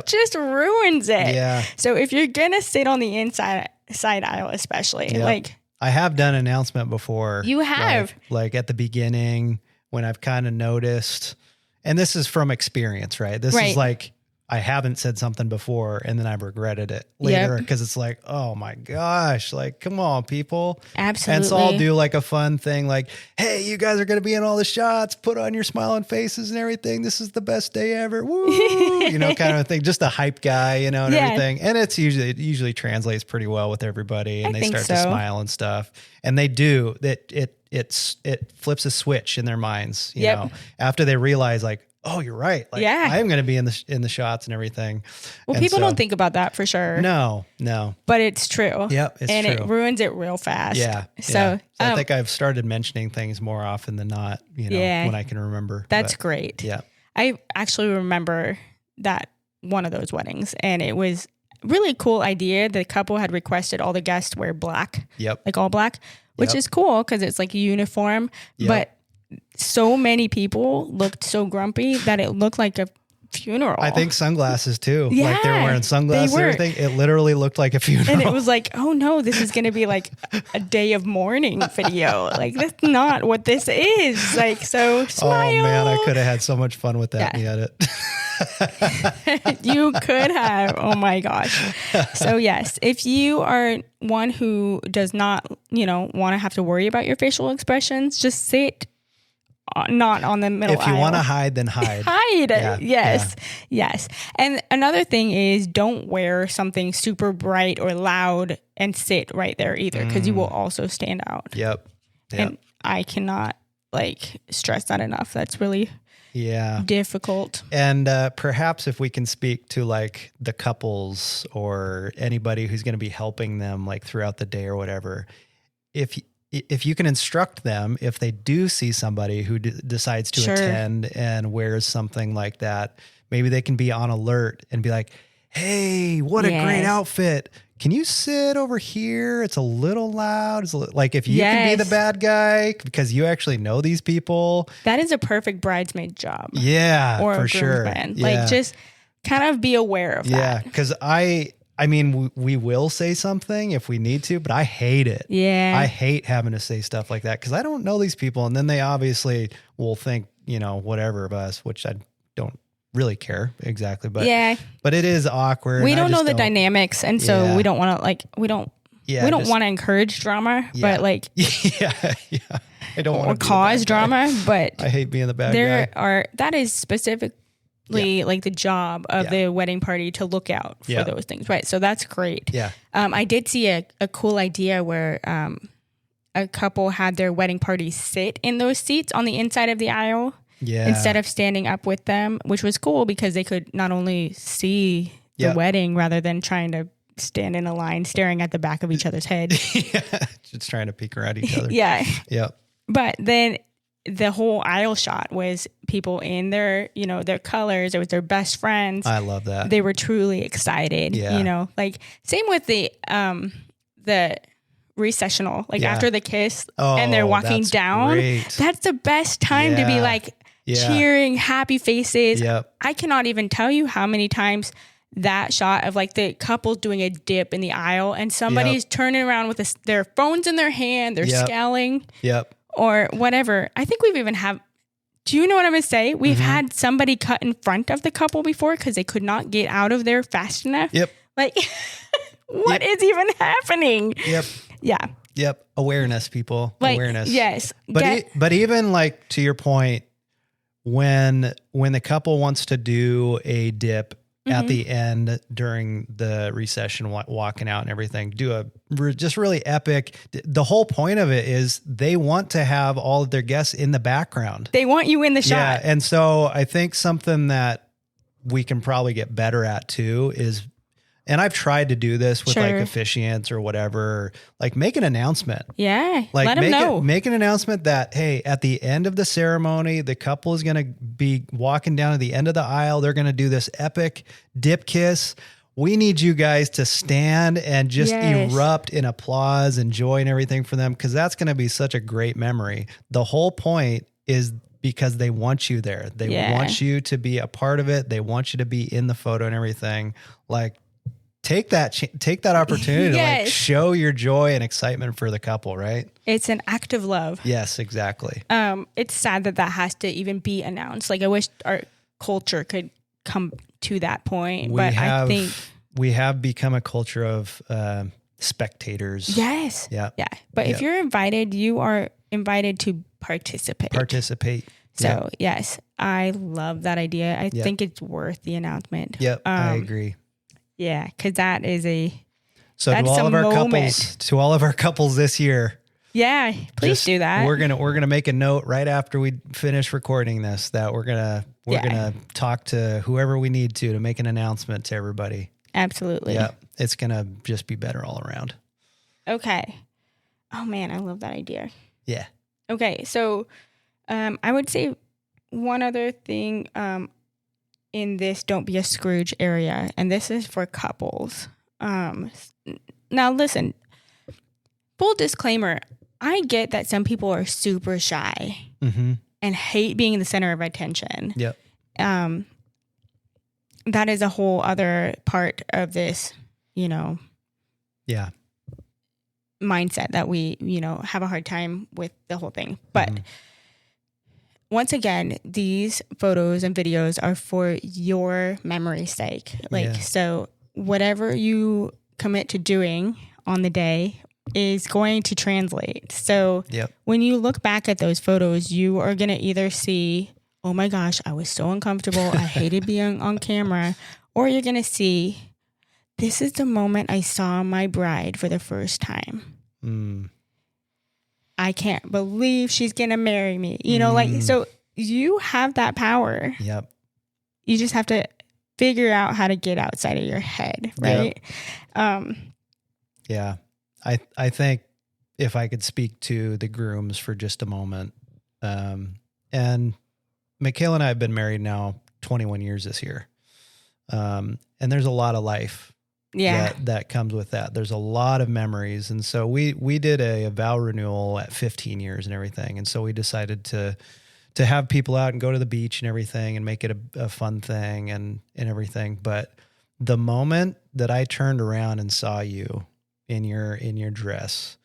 Speaker 1: just ruins it.
Speaker 2: Yeah.
Speaker 1: So if you're going to sit on the inside aisle, especially, like.
Speaker 2: I have done an announcement before.
Speaker 1: You have.
Speaker 2: Like at the beginning when I've kind of noticed, and this is from experience, right? This is like, I haven't said something before and then I've regretted it later because it's like, oh my gosh, like, come on, people.
Speaker 1: Absolutely.
Speaker 2: And so I'll do like a fun thing like, hey, you guys are going to be in all the shots, put on your smiling faces and everything. This is the best day ever. Woo! You know, kind of thing. Just a hype guy, you know, and everything. And it usually translates pretty well with everybody and they start to smile and stuff. And they do that. It flips a switch in their minds, you know, after they realize like, oh, you're right. Like, I am going to be in the shots and everything.
Speaker 1: Well, and people don't think about that for sure.
Speaker 2: No.
Speaker 1: But it's true.
Speaker 2: Yep, it's
Speaker 1: and
Speaker 2: true.
Speaker 1: It ruins it real fast.
Speaker 2: Yeah. So I think I've started mentioning things more often than not, you know, when I can remember.
Speaker 1: That's great.
Speaker 2: Yeah.
Speaker 1: I actually remember that one of those weddings, and it was really cool idea. The couple had requested all the guests wear black.
Speaker 2: Yep.
Speaker 1: Like all black, which is cool because it's like a uniform. Yep. But so many people looked so grumpy that it looked like a funeral.
Speaker 2: I think sunglasses too. Yeah, like they were wearing sunglasses and everything. It literally looked like a funeral.
Speaker 1: And it was like, oh no, this is going to be like a day of mourning video. Like that's not what this is. Like, so smile.
Speaker 2: Oh man, I could have had so much fun with that in the
Speaker 1: edit. You could have. Oh my gosh. So yes, if you are one who does not, you know, want to have to worry about your facial expressions, just sit not on the middle aisle.
Speaker 2: If you want to hide, then hide.
Speaker 1: Hide. Yes. And another thing is don't wear something super bright or loud and sit right there either, because you will also stand out.
Speaker 2: Yep.
Speaker 1: And I cannot like stress that enough. That's really difficult.
Speaker 2: And perhaps if we can speak to like the couples or anybody who's going to be helping them like throughout the day or whatever, if you can instruct them, if they do see somebody who decides to attend and wears something like that, maybe they can be on alert and be like, hey, what a great outfit. Can you sit over here? It's a little loud. Like if you can be the bad guy because you actually know these people.
Speaker 1: That is a perfect bridesmaid job.
Speaker 2: Yeah,
Speaker 1: or
Speaker 2: for
Speaker 1: a
Speaker 2: sure.
Speaker 1: Yeah. Like just kind of be aware of that.
Speaker 2: Yeah, because I mean, we will say something if we need to, but I hate it.
Speaker 1: Yeah.
Speaker 2: I hate having to say stuff like that because I don't know these people. And then they obviously will think, you know, whatever of us, which I don't really care exactly. But but it is awkward.
Speaker 1: We don't know the dynamics. And so we don't want to
Speaker 2: Yeah.
Speaker 1: We don't want to encourage drama,
Speaker 2: Yeah.
Speaker 1: but like,
Speaker 2: yeah. I don't
Speaker 1: or
Speaker 2: want to
Speaker 1: cause drama, but
Speaker 2: I hate being the bad
Speaker 1: there
Speaker 2: guy.
Speaker 1: that is specifically like the job of the wedding party to look out for those things. Right. So that's great.
Speaker 2: Yeah.
Speaker 1: I did see a cool idea where, a couple had their wedding party sit in those seats on the inside of the aisle instead of standing up with them, which was cool because they could not only see the wedding rather than trying to stand in a line staring at the back of each other's head.
Speaker 2: Just trying to peek around each other.
Speaker 1: Yeah.
Speaker 2: Yep.
Speaker 1: But then the whole aisle shot was people in their, their colors. It was their best friends.
Speaker 2: I love that.
Speaker 1: They were truly excited, like same with the recessional, like after the kiss and they're walking down.
Speaker 2: Great.
Speaker 1: That's the best time to be like cheering, happy faces.
Speaker 2: Yep.
Speaker 1: I cannot even tell you how many times that shot of like the couple doing a dip in the aisle and somebody's turning around with their phones in their hand, they're scowling or whatever. I think we've even do you know what I'm going to say? We've had somebody cut in front of the couple before because they could not get out of there fast enough.
Speaker 2: Yep.
Speaker 1: Like, what is even happening?
Speaker 2: Yep.
Speaker 1: Yeah.
Speaker 2: Yep. Awareness, people.
Speaker 1: Like,
Speaker 2: Awareness.
Speaker 1: yes.
Speaker 2: But even like to your point, when the couple wants to do a dip at the end during the recession, walking out and everything, do a just really epic. The whole point of it is they want to have all of their guests in the background.
Speaker 1: They want you in the shot.
Speaker 2: Yeah. And so I think something that we can probably get better at too is, and I've tried to do this with like officiants or whatever, like make an announcement.
Speaker 1: Yeah.
Speaker 2: Like
Speaker 1: let them know.
Speaker 2: Make an announcement that, hey, at the end of the ceremony, the couple is going to be walking down to the end of the aisle. They're going to do this epic dip kiss. We need you guys to stand and just erupt in applause and joy and everything for them, because that's going to be such a great memory. The whole point is because they want you there. They want you to be a part of it. They want you to be in the photo and everything. Like, take that opportunity to like show your joy and excitement for the couple, right?
Speaker 1: It's an act of love.
Speaker 2: Yes, exactly.
Speaker 1: It's sad that has to even be announced. Like, I wish our culture could come to that point, I think
Speaker 2: we have become a culture of spectators.
Speaker 1: Yes.
Speaker 2: Yeah.
Speaker 1: Yeah. But if you're invited, you are invited to participate. So yes, I love that idea. I think it's worth the announcement.
Speaker 2: Yep. I agree.
Speaker 1: Yeah, because that is
Speaker 2: so to all of our couples this year.
Speaker 1: Yeah, please do that.
Speaker 2: We're gonna make a note right after we finish recording this that we're gonna talk to whoever we need to make an announcement to everybody.
Speaker 1: Absolutely.
Speaker 2: Yeah, it's gonna just be better all around.
Speaker 1: Okay. Oh man, I love that idea.
Speaker 2: Yeah.
Speaker 1: Okay, so I would say one other thing. In this Don't Be a Scrooge area, and this is for couples. Now listen, full disclaimer, I get that some people are super shy and hate being the center of attention.
Speaker 2: Yep.
Speaker 1: That is a whole other part of this, mindset that we, have a hard time with the whole thing. But once again, these photos and videos are for your memory's sake. So whatever you commit to doing on the day is going to translate. So when you look back at those photos, you are going to either see, oh my gosh, I was so uncomfortable. I hated being on camera. Or you're going to see, this is the moment I saw my bride for the first time. I can't believe she's going to marry me. So you have that power.
Speaker 2: Yep.
Speaker 1: You just have to figure out how to get outside of your head, right?
Speaker 2: Yeah. I think if I could speak to the grooms for just a moment, and Michaela and I have been married now 21 years this year. And there's a lot of life that comes with that. There's a lot of memories. And so we did a vow renewal at 15 years and everything. And so we decided to have people out and go to the beach and everything and make it a fun thing and everything. But the moment that I turned around and saw you in your dress,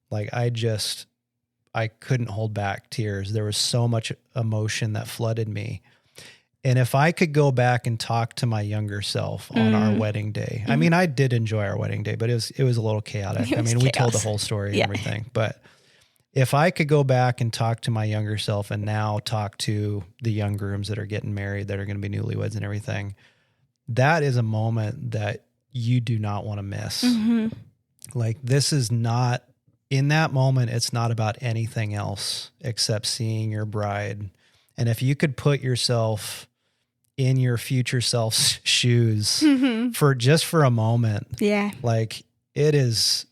Speaker 2: like I couldn't hold back tears. There was so much emotion that flooded me. And if I could go back and talk to my younger self on our wedding day, I mean, I did enjoy our wedding day, but it was a little chaotic. I mean, we told the whole story and everything, but if I could go back and talk to my younger self and now talk to the young grooms that are getting married, that are going to be newlyweds and everything, that is a moment that you do not want to miss. Like, this is not, in that moment, it's not about anything else except seeing your bride. And if you could put yourself in your future self's shoes for a moment, like, it is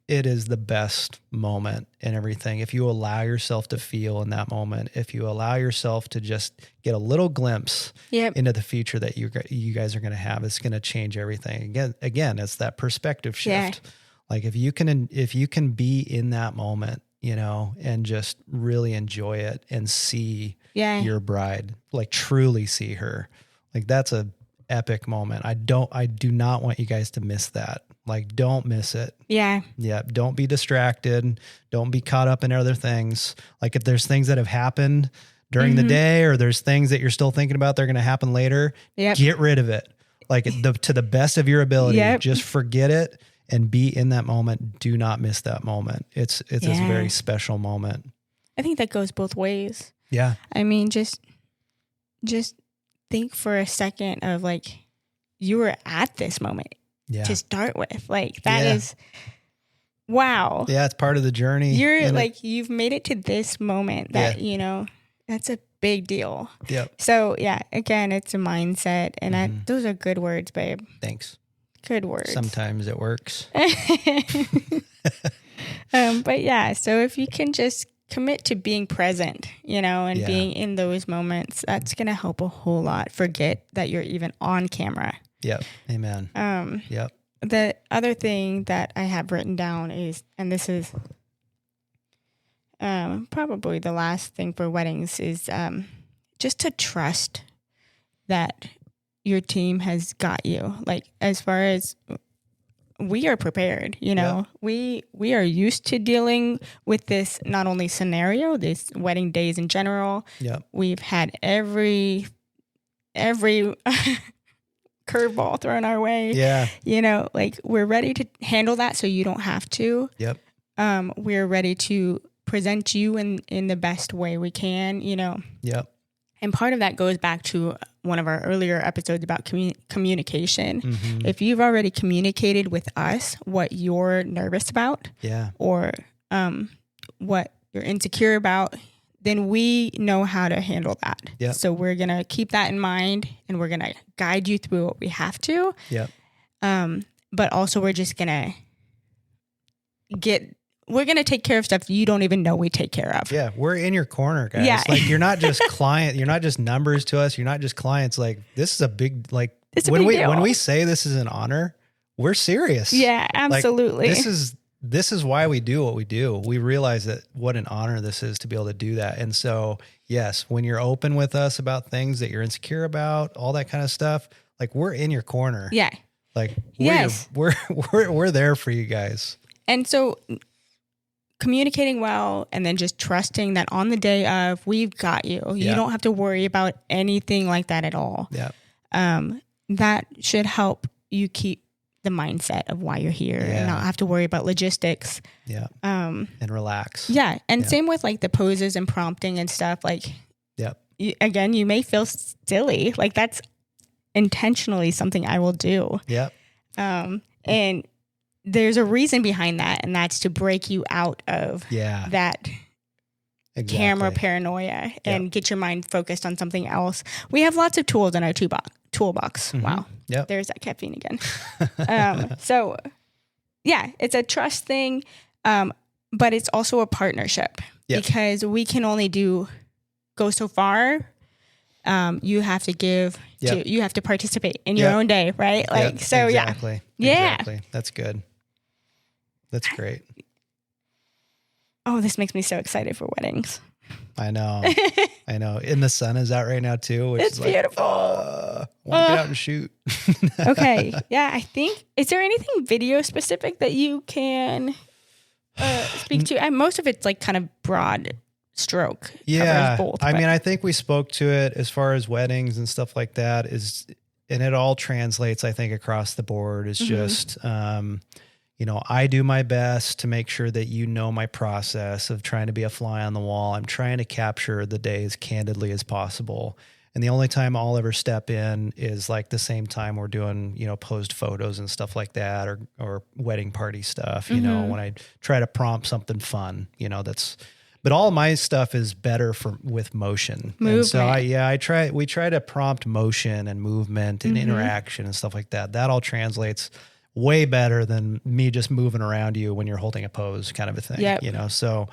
Speaker 2: the best moment and everything. If you allow yourself to feel in that moment, if you allow yourself to just get a little glimpse into the future that you guys are going to have, it's going to change everything. Again, it's that perspective shift. Like, if you can be in that moment, you know, and just really enjoy it and see your bride, like, truly see her, like, that's a epic moment. I do not want you guys to miss that. Like, don't miss it. Yeah. Don't be distracted. Don't be caught up in other things. Like, if there's things that have happened during the day, or there's things that you're still thinking about, they're going to happen later, get rid of it. Like, to the best of your ability, just forget it and be in that moment. Do not miss that moment. It's a very special moment.
Speaker 1: I think that goes both ways.
Speaker 2: Yeah.
Speaker 1: I mean, just think for a second of, like, you were at this moment to start with. Like, that is, wow.
Speaker 2: Yeah, it's part of the journey.
Speaker 1: You're like, you've made it to this moment that, you know, that's a big deal.
Speaker 2: Yep.
Speaker 1: So, yeah, again, it's a mindset. And those are good words, babe.
Speaker 2: Thanks.
Speaker 1: Good words.
Speaker 2: Sometimes it works.
Speaker 1: But yeah, so if you can just commit to being present, you know, and being in those moments, that's going to help a whole lot. Forget that you're even on camera.
Speaker 2: Yep. Amen. Yep.
Speaker 1: The other thing that I have written down is, and this is probably the last thing for weddings, is just to trust that your team has got you. Like, as far as we are prepared, you know, we are used to dealing with this, not only scenario, this wedding days in general. We've had every curveball thrown our way. You know, like, we're ready to handle that so you don't have to. We're ready to present you in the best way we can, you know. And part of that goes back to one of our earlier episodes about communication. If you've already communicated with us what you're nervous about, or what you're insecure about, then we know how to handle that. So we're going to keep that in mind, and we're going to guide you through what we have to. But also, we're just going to we're going to take care of stuff you don't even know we take care of.
Speaker 2: Yeah. We're in your corner, guys. Like, you're not just client. You're not just numbers to us. You're not just clients. Like, this is a big, like, when we say this is an honor, we're serious.
Speaker 1: Yeah, absolutely.
Speaker 2: Like, this is why we do what we do. We realize that what an honor this is to be able to do that. And so, yes, when you're open with us about things that you're insecure about, all that kind of stuff, like, we're in your corner. Like, we're there for you guys.
Speaker 1: And so, communicating well, and then just trusting that on the day of, we've got you. You don't have to worry about anything like that at all. That should help you keep the mindset of why you're here and not have to worry about logistics.
Speaker 2: And relax.
Speaker 1: And same with, like, the poses and prompting and stuff. Like, again, you may feel silly. Like, that's intentionally something I will do. And there's a reason behind that, and that's to break you out of that camera paranoia and get your mind focused on something else. We have lots of tools in our toolbox. Wow. There's that caffeine again. So, yeah, it's a trust thing, but it's also a partnership because we can only go so far. You have to give, you have to participate in your own day, right? Like, so
Speaker 2: exactly. That's good. That's great.
Speaker 1: Oh, this makes me so excited for weddings.
Speaker 2: I know. And the sun is out right now too, which
Speaker 1: it's
Speaker 2: is
Speaker 1: beautiful.
Speaker 2: I want to get out and shoot.
Speaker 1: Okay. Yeah, I think, is there anything video specific that you can speak to? Most of it's, like, kind of broad stroke
Speaker 2: Yeah.
Speaker 1: covers both.
Speaker 2: I
Speaker 1: but-
Speaker 2: mean, I think we spoke to it as far as weddings and stuff like that and it all translates, I think, across the board. It's just, I do my best to make sure that you know my process of trying to be a fly on the wall. I'm trying to capture the day as candidly as possible. And the only time I'll ever step in is like the same time we're doing, posed photos and stuff like that, or wedding party stuff, when I try to prompt something fun, but all my stuff is better with motion.
Speaker 1: Movement.
Speaker 2: And so we try to prompt motion and movement and interaction and stuff like that. That all translates way better than me just moving around you when you're holding a pose kind of a thing,
Speaker 1: Yep.
Speaker 2: So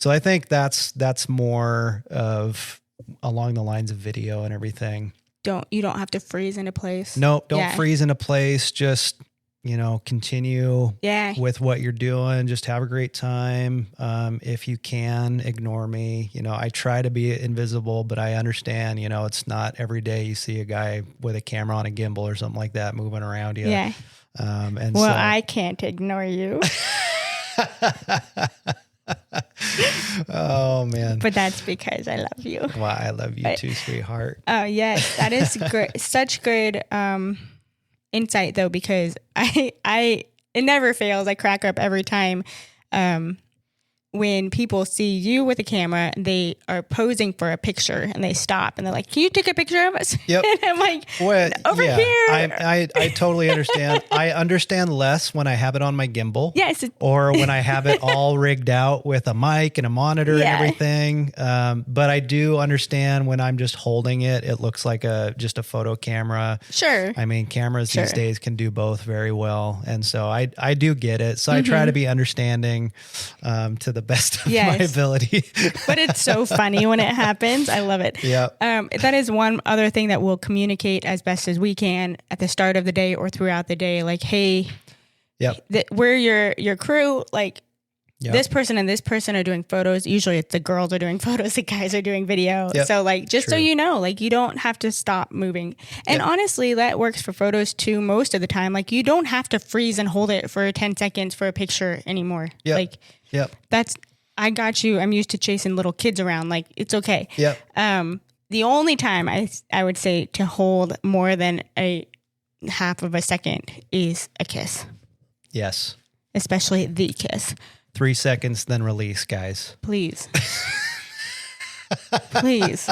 Speaker 2: I think that's more of along the lines of video and everything.
Speaker 1: You don't have to freeze into place.
Speaker 2: No, don't freeze into place. Just, continue with what you're doing. Just have a great time. If you can, ignore me. I try to be invisible, but I understand, it's not every day you see a guy with a camera on a gimbal or something like that moving around you.
Speaker 1: Yeah. I can't ignore you.
Speaker 2: Oh man.
Speaker 1: But that's because I love you.
Speaker 2: Well, I love you too, sweetheart.
Speaker 1: Oh yes, that is great. Such good insight though, because it never fails. I crack up every time when people see you with a camera, they are posing for a picture and they stop and they're like, "Can you take a picture of us?"
Speaker 2: Yep.
Speaker 1: And I'm like, over here.
Speaker 2: I totally understand. I understand less when I have it on my gimbal.
Speaker 1: Yes.
Speaker 2: Or when I have it all rigged out with a mic and a monitor and everything. But I do understand when I'm just holding it, it looks like just a photo camera.
Speaker 1: Sure.
Speaker 2: I mean, cameras these days can do both very well. And so I do get it. So I try to be understanding to the best of my ability.
Speaker 1: But it's so funny when it happens. I love it.
Speaker 2: Yeah.
Speaker 1: That is one other thing that we'll communicate as best as we can at the start of the day or throughout the day. Like, hey, we're your crew. Like, this person and this person are doing photos. Usually it's the girls are doing photos, the guys are doing video.
Speaker 2: Yep.
Speaker 1: So like, just so you know, like you don't have to stop moving. And honestly, that works for photos too most of the time. Like you don't have to freeze and hold it for 10 seconds for a picture anymore.
Speaker 2: Yep.
Speaker 1: Like I got you. I'm used to chasing little kids around. Like it's okay.
Speaker 2: Yep.
Speaker 1: The only time I would say to hold more than a half of a second is a kiss.
Speaker 2: Yes.
Speaker 1: Especially the kiss.
Speaker 2: 3 seconds, then release, guys.
Speaker 1: Please. Please.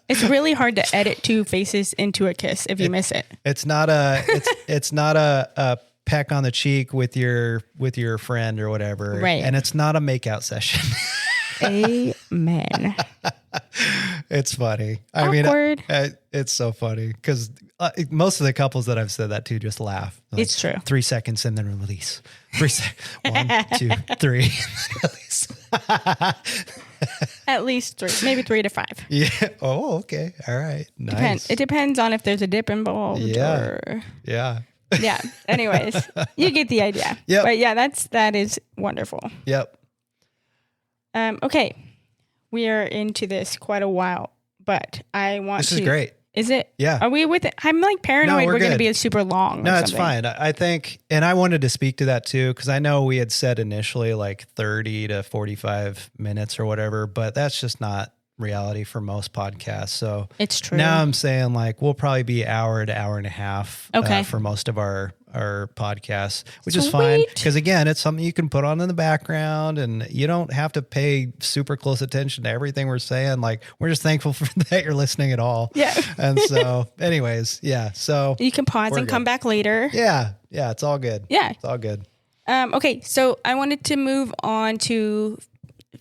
Speaker 1: It's really hard to edit two faces into a kiss if you miss it.
Speaker 2: It's not a peck on the cheek with your friend or whatever.
Speaker 1: Right.
Speaker 2: And it's not a makeout session.
Speaker 1: Amen.
Speaker 2: It's funny.
Speaker 1: Awkward.
Speaker 2: I mean, it's so funny because most of the couples that I've said that to just laugh. Like,
Speaker 1: It's true.
Speaker 2: 3 seconds and then release. 1, 2, 3, release.
Speaker 1: At least 3, maybe 3 to 5.
Speaker 2: Yeah. Oh, okay. All right. Nice.
Speaker 1: It depends on if there's a dip involved.
Speaker 2: Yeah.
Speaker 1: Yeah. Anyways, you get the idea.
Speaker 2: Yep.
Speaker 1: But yeah, that is wonderful.
Speaker 2: Yep.
Speaker 1: Okay. We are into this quite a while, but I want
Speaker 2: This is great.
Speaker 1: Is it?
Speaker 2: Yeah.
Speaker 1: Are we with it? I'm like paranoid we're going to be super long.
Speaker 2: No, it's fine. I think, and I wanted to speak to that too, because I know we had said initially like 30 to 45 minutes or whatever, but that's just not reality for most podcasts. So
Speaker 1: it's true.
Speaker 2: Now I'm saying like we'll probably be hour to hour and a half for most of our podcasts, which is fine. Because again, it's something you can put on in the background and you don't have to pay super close attention to everything we're saying. Like we're just thankful for that you're listening at all.
Speaker 1: Yeah.
Speaker 2: And so anyways, yeah. So
Speaker 1: you can pause and come back later.
Speaker 2: Yeah. Yeah. It's all good.
Speaker 1: Yeah.
Speaker 2: It's all good.
Speaker 1: Okay. So I wanted to move on to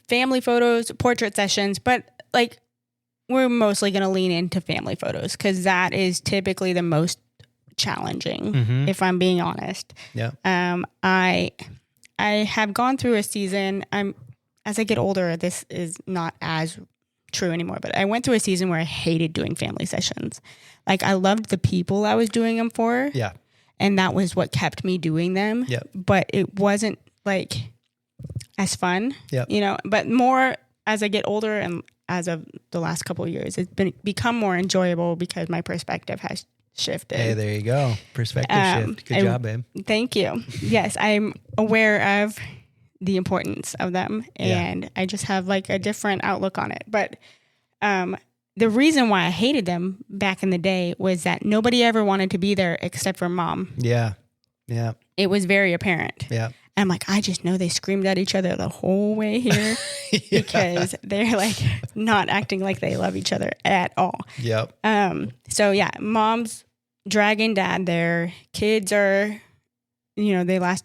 Speaker 1: family photos, portrait sessions, but like we're mostly going to lean into family photos because that is typically the most challenging, if I'm being honest.
Speaker 2: Yeah.
Speaker 1: I have gone through a season. As I get older, this is not as true anymore, but I went through a season where I hated doing family sessions. Like I loved the people I was doing them for.
Speaker 2: Yeah.
Speaker 1: And that was what kept me doing them.
Speaker 2: Yep.
Speaker 1: But it wasn't like as fun,
Speaker 2: Yep.
Speaker 1: but more as I get older and as of the last couple of years, it's become more enjoyable because my perspective has shifted.
Speaker 2: Hey, there you go. Perspective shift. Good job, babe.
Speaker 1: Thank you. Yes, I'm aware of the importance of them. And I just have like a different outlook on it. But the reason why I hated them back in the day was that nobody ever wanted to be there except for mom.
Speaker 2: Yeah. Yeah.
Speaker 1: It was very apparent.
Speaker 2: Yeah.
Speaker 1: I'm like, I just know they screamed at each other the whole way here because they're like not acting like they love each other at all.
Speaker 2: Yep.
Speaker 1: So yeah, mom's dragging dad there. Kids are, they last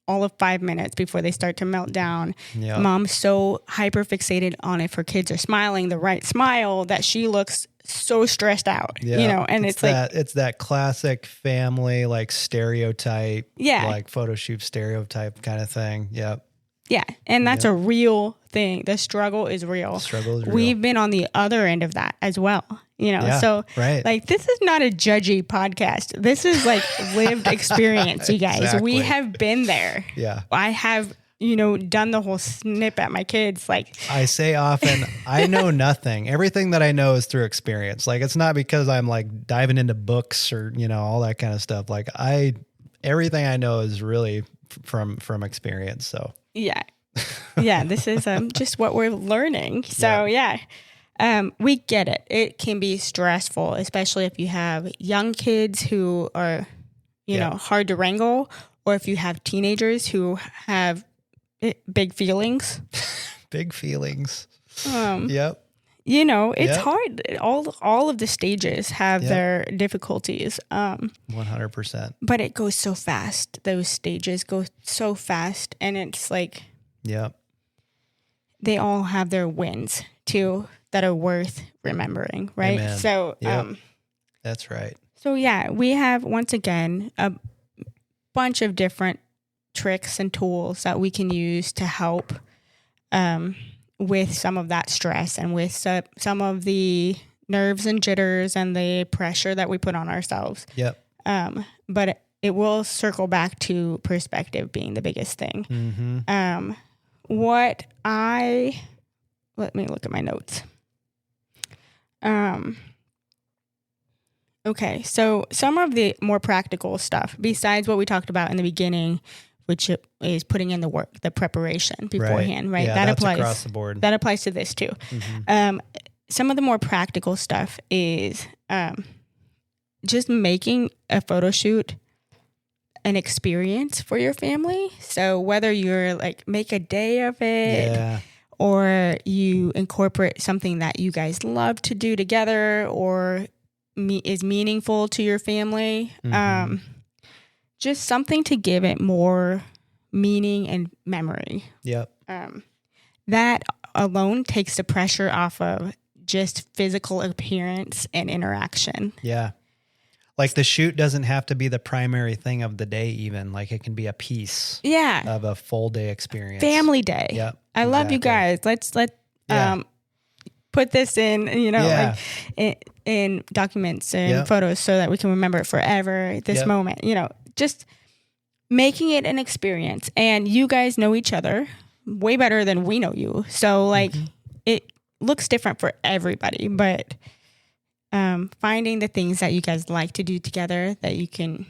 Speaker 1: all of 5 minutes before they start to melt down.
Speaker 2: Yep.
Speaker 1: Mom's so hyper fixated on if her kids are smiling the right smile that she looks so stressed out, and it's like,
Speaker 2: it's that classic family, like stereotype,
Speaker 1: yeah,
Speaker 2: like photo shoot stereotype kind of thing. Yep.
Speaker 1: Yeah. And that's a real thing. The struggle is real.
Speaker 2: Struggle is real.
Speaker 1: We've been on the other end of that as well, so
Speaker 2: right.
Speaker 1: like, this is not a judgy podcast. This is like lived experience, you guys.
Speaker 2: Exactly.
Speaker 1: We have been there.
Speaker 2: Yeah.
Speaker 1: I have, done the whole snip at my kids. Like
Speaker 2: I say often, I know nothing. Everything that I know is through experience. Like, it's not because I'm like diving into books or, all that kind of stuff. Like everything I know is really from experience. So
Speaker 1: yeah. Yeah. This is just what we're learning. So yeah. We get it. It can be stressful, especially if you have young kids who are, hard to wrangle, or if you have teenagers who have big feelings.
Speaker 2: Big feelings.
Speaker 1: Yep. It's hard. All of the stages have their difficulties.
Speaker 2: 100%.
Speaker 1: But it goes so fast. Those stages go so fast, and it's like, they all have their wins too that are worth remembering, right?
Speaker 2: Amen.
Speaker 1: So,
Speaker 2: that's right.
Speaker 1: So yeah, we have once again a bunch of different tricks and tools that we can use to help with some of that stress and with some of the nerves and jitters and the pressure that we put on ourselves.
Speaker 2: Yep.
Speaker 1: But it will circle back to perspective being the biggest thing.
Speaker 2: Mm-hmm.
Speaker 1: Let me look at my notes. Okay, so some of the more practical stuff, besides what we talked about in the beginning, which is putting in the work, the preparation beforehand, right?
Speaker 2: Yeah,
Speaker 1: that
Speaker 2: that's
Speaker 1: applies
Speaker 2: across the board.
Speaker 1: That applies to this too.
Speaker 2: Mm-hmm.
Speaker 1: Some of the more practical stuff is just making a photo shoot an experience for your family. So whether you're like make a day of it, or you incorporate something that you guys love to do together, or is meaningful to your family. Just something to give it more meaning and memory.
Speaker 2: Yep.
Speaker 1: That alone takes the pressure off of just physical appearance and interaction.
Speaker 2: Yeah. Like the shoot doesn't have to be the primary thing of the day even. Like it can be a piece of a full day experience.
Speaker 1: Family day.
Speaker 2: Yep.
Speaker 1: I love you guys. Let's put this in, like in documents and photos so that we can remember it forever, this moment, just making it an experience. And you guys know each other way better than we know you. So like it looks different for everybody, but finding the things that you guys like to do together that you can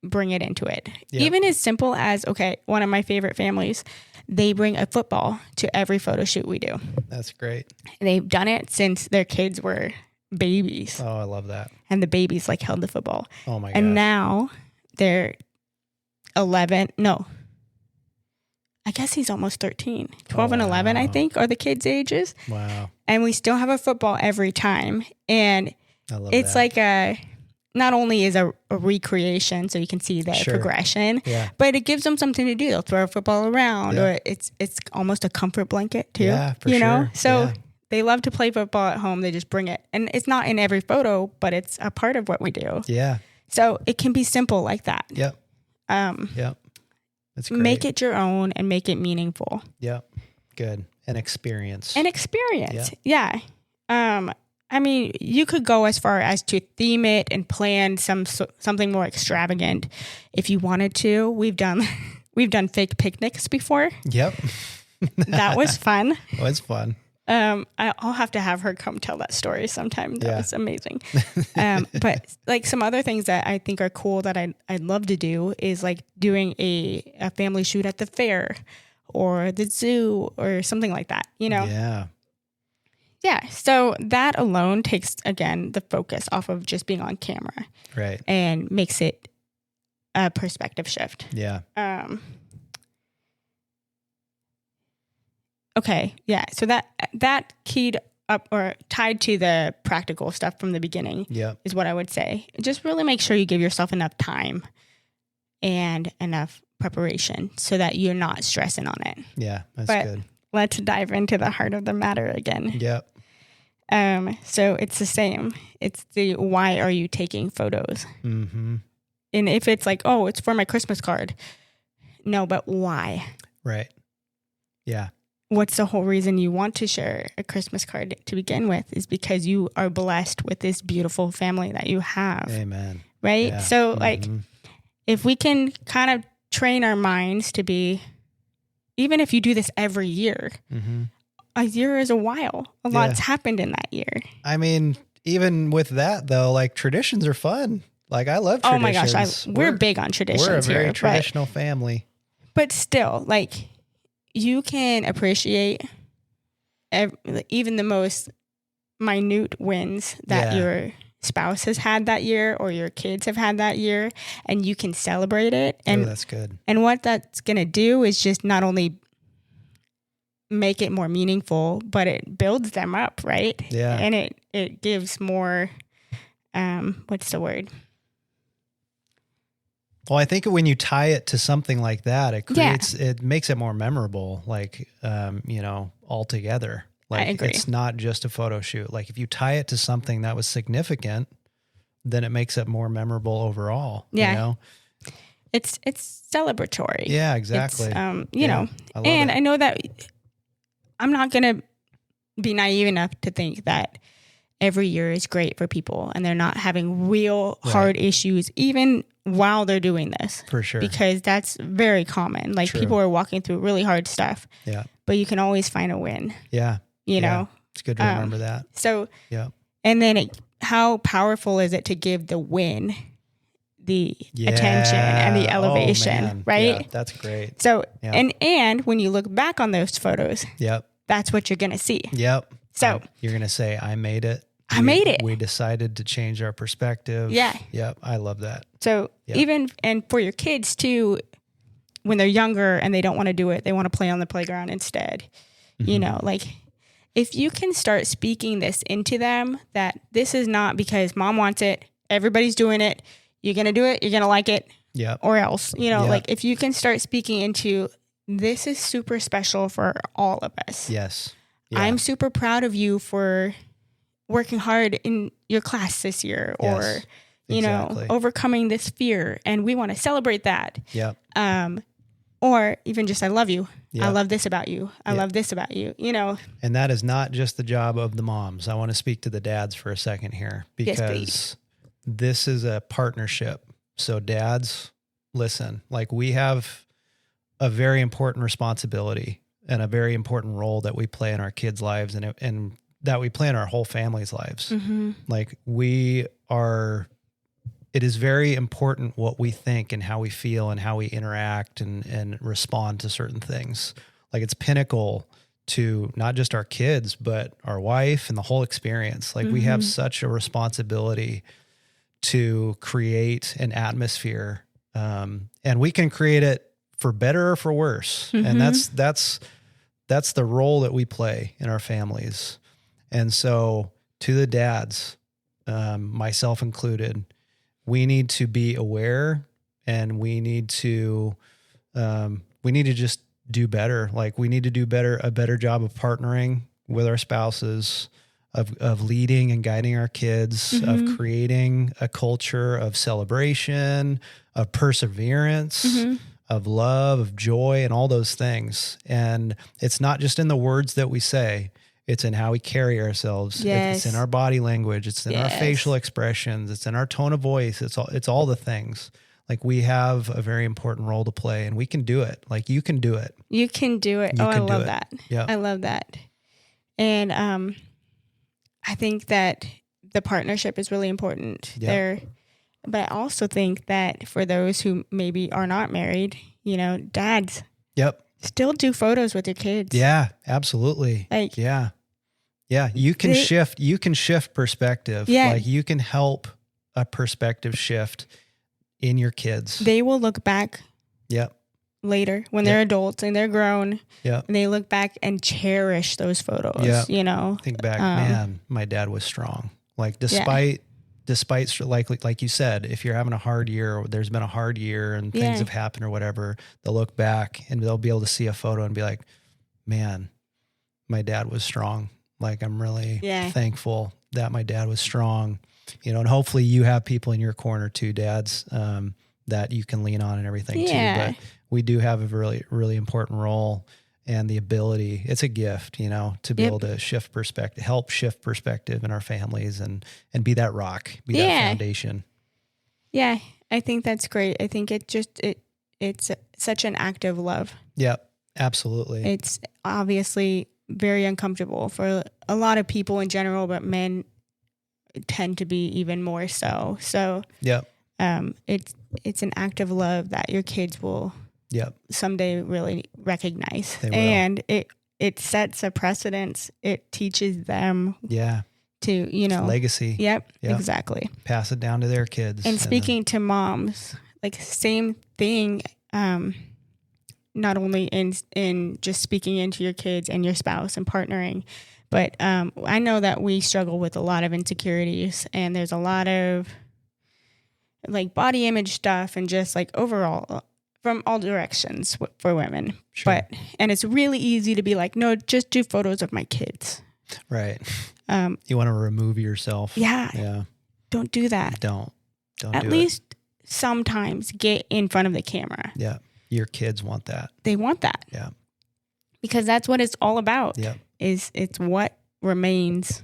Speaker 1: bring it into it. Even as simple as, one of my favorite families, they bring a football to every photo shoot we do.
Speaker 2: That's great.
Speaker 1: They've done it since their kids were babies.
Speaker 2: Oh, I love that.
Speaker 1: And the babies like held the football.
Speaker 2: Oh my God.
Speaker 1: And now they're 11. No, I guess he's almost 13. 12 and 11, I think, are the kids' ages.
Speaker 2: Wow.
Speaker 1: And we still have a football every time. And it's like not only is a recreation, so you can see the progression, but it gives them something to do. They'll throw a football around, or it's almost a comfort blanket too.
Speaker 2: Yeah, for sure.
Speaker 1: So they love to play football at home. They just bring it, and it's not in every photo, but it's a part of what we do.
Speaker 2: Yeah.
Speaker 1: So it can be simple like that.
Speaker 2: Yep. Yep. That's great.
Speaker 1: Make it your own and make it meaningful.
Speaker 2: Yep. Good. An experience.
Speaker 1: Yeah. I mean, you could go as far as to theme it and plan something more extravagant if you wanted to. We've done fake picnics before.
Speaker 2: Yep.
Speaker 1: That was fun.
Speaker 2: It was fun.
Speaker 1: I'll have to have her come tell that story sometime. That was amazing. But like some other things that I think are cool that I'd love to do is like doing a family shoot at the fair, or the zoo or something like that, you know?
Speaker 2: Yeah.
Speaker 1: Yeah. So that alone takes, again, the focus off of just being on camera.
Speaker 2: Right.
Speaker 1: And makes it a perspective shift.
Speaker 2: Yeah.
Speaker 1: Okay. Yeah. So that keyed up or tied to the practical stuff from the beginning is what I would say. Just really make sure you give yourself enough time and enough preparation so that you're not stressing on it.
Speaker 2: Yeah. That's good.
Speaker 1: Let's dive into the heart of the matter again.
Speaker 2: Yep.
Speaker 1: So it's the same. It's the why are you taking photos?
Speaker 2: Mm-hmm.
Speaker 1: And if it's like, oh, it's for my Christmas card. No, but why?
Speaker 2: Right. Yeah.
Speaker 1: What's the whole reason you want to share a Christmas card to begin with is because you are blessed with this beautiful family that you have.
Speaker 2: Amen.
Speaker 1: Right?
Speaker 2: Yeah.
Speaker 1: So like if we can kind of train our minds to be, even if you do this every year, a year is a while. A lot's happened in that year.
Speaker 2: I mean, even with that though, like traditions are fun. Like I love traditions.
Speaker 1: Oh my gosh, we're big on traditions.
Speaker 2: We're a very
Speaker 1: here,
Speaker 2: traditional family.
Speaker 1: But still, like you can appreciate even the most minute wins that your spouse has had that year or your kids have had that year, and you can celebrate it. And
Speaker 2: that's good.
Speaker 1: And what that's going to do is just not only make it more meaningful, but it builds them up, right?
Speaker 2: Yeah.
Speaker 1: And it gives more, what's the word?
Speaker 2: Well, I think when you tie it to something like that, it creates, it makes it more memorable, like, all together. Like,
Speaker 1: I agree.
Speaker 2: It's not just a photo shoot. Like if you tie it to something that was significant, then it makes it more memorable overall.
Speaker 1: Yeah.
Speaker 2: You know?
Speaker 1: It's celebratory.
Speaker 2: Yeah, exactly.
Speaker 1: It's,
Speaker 2: I
Speaker 1: know that I'm not going to be naive enough to think that every year is great for people and they're not having real hard issues, even while they're doing this.
Speaker 2: For sure.
Speaker 1: Because that's very common. Like people are walking through really hard stuff.
Speaker 2: Yeah.
Speaker 1: But you can always find a win.
Speaker 2: Yeah.
Speaker 1: You know?
Speaker 2: It's good to remember that.
Speaker 1: So,
Speaker 2: yeah.
Speaker 1: And then how powerful is it to give the win the attention and the elevation, right?
Speaker 2: Yeah, that's great.
Speaker 1: So, and when you look back on those photos, that's what you're going to see.
Speaker 2: Yep.
Speaker 1: So
Speaker 2: you're going to say, I made it.
Speaker 1: I made it.
Speaker 2: We decided to change our perspective.
Speaker 1: Yeah.
Speaker 2: Yep. I love that.
Speaker 1: So even, and for your kids too, when they're younger and they don't want to do it, they want to play on the playground instead. You know, like if you can start speaking this into them, that this is not because mom wants it, everybody's doing it, you're going to do it, you're going to like it, or else, like if you can start speaking into this is super special for all of us.
Speaker 2: Yes. Yeah.
Speaker 1: I'm super proud of you for working hard in your class this year or, overcoming this fear. And we want to celebrate that.
Speaker 2: Yeah.
Speaker 1: Or even just, I love you. I love this about you. I love this about you,
Speaker 2: And that is not just the job of the moms. I want to speak to the dads for a second here because this is a partnership. So dads, listen, like we have a very important responsibility and a very important role that we play in our kids' lives and that we play in our whole family's lives. Like it is very important what we think and how we feel and how we interact and respond to certain things. Like it's pinnacle to not just our kids, but our wife and the whole experience. Like we have such a responsibility to create an atmosphere. And we can create it for better or for worse. And that's the role that we play in our families. And so to the dads, myself included, we need to be aware and we need to just do better. Like we need to do a better job of partnering with our spouses, of leading and guiding our kids, of creating a culture of celebration, of perseverance, of love, of joy, and all those things. And it's not just in the words that we say, it's in how we carry ourselves. It's in our body language. It's in our facial expressions. It's in our tone of voice. It's all the things. Like we have a very important role to play and we can do it. Like you can do it.
Speaker 1: You can do it. I love that.
Speaker 2: Yeah.
Speaker 1: I love that. And I think that the partnership is really important there. But I also think that for those who maybe are not married, dads.
Speaker 2: Yep.
Speaker 1: Still do photos with your kids.
Speaker 2: Yeah, absolutely.
Speaker 1: Like,
Speaker 2: yeah. You can shift perspective.
Speaker 1: Yeah.
Speaker 2: Like you can help a perspective shift in your kids.
Speaker 1: they will look back
Speaker 2: Yep.
Speaker 1: later when
Speaker 2: Yep.
Speaker 1: they're adults and they're grown,
Speaker 2: Yep.
Speaker 1: and they look back and cherish those photos.
Speaker 2: Yep.
Speaker 1: You know,
Speaker 2: Think back, man, my dad was strong. Like despite like you said, if you're having a hard year or there's been a hard year and things have happened or whatever, they'll look back and they'll be able to see a photo and be like, man, my dad was strong. Like I'm really thankful that my dad was strong, you know, and hopefully you have people in your corner too, dads, that you can lean on and everything too. But we do have a really, really important role and the ability, it's a gift, you know, to be able to shift perspective, help shift perspective in our families and be that rock, be that foundation.
Speaker 1: Yeah. I think that's great. I think it's such an act of love.
Speaker 2: Yep. Absolutely.
Speaker 1: It's obviously very uncomfortable for a lot of people in general, but men tend to be even more so. So, it's an act of love that your kids will someday really recognize. And it sets a precedence. It teaches them to, you know,
Speaker 2: it's legacy.
Speaker 1: Yep, exactly.
Speaker 2: Pass it down to their kids.
Speaker 1: And speaking to moms, like same thing, not only in just speaking into your kids and your spouse and partnering, but I know that we struggle with a lot of insecurities, and there's a lot of like body image stuff and just like overall from all directions for women.
Speaker 2: Sure.
Speaker 1: And it's really easy to be like, no, just do photos of my kids.
Speaker 2: Right. You want to remove yourself.
Speaker 1: Yeah. Don't do that.
Speaker 2: Don't
Speaker 1: At least sometimes get in front of the camera.
Speaker 2: Yeah. Your kids want that.
Speaker 1: They want that.
Speaker 2: Yeah.
Speaker 1: Because that's what it's all about.
Speaker 2: Yeah.
Speaker 1: It's what remains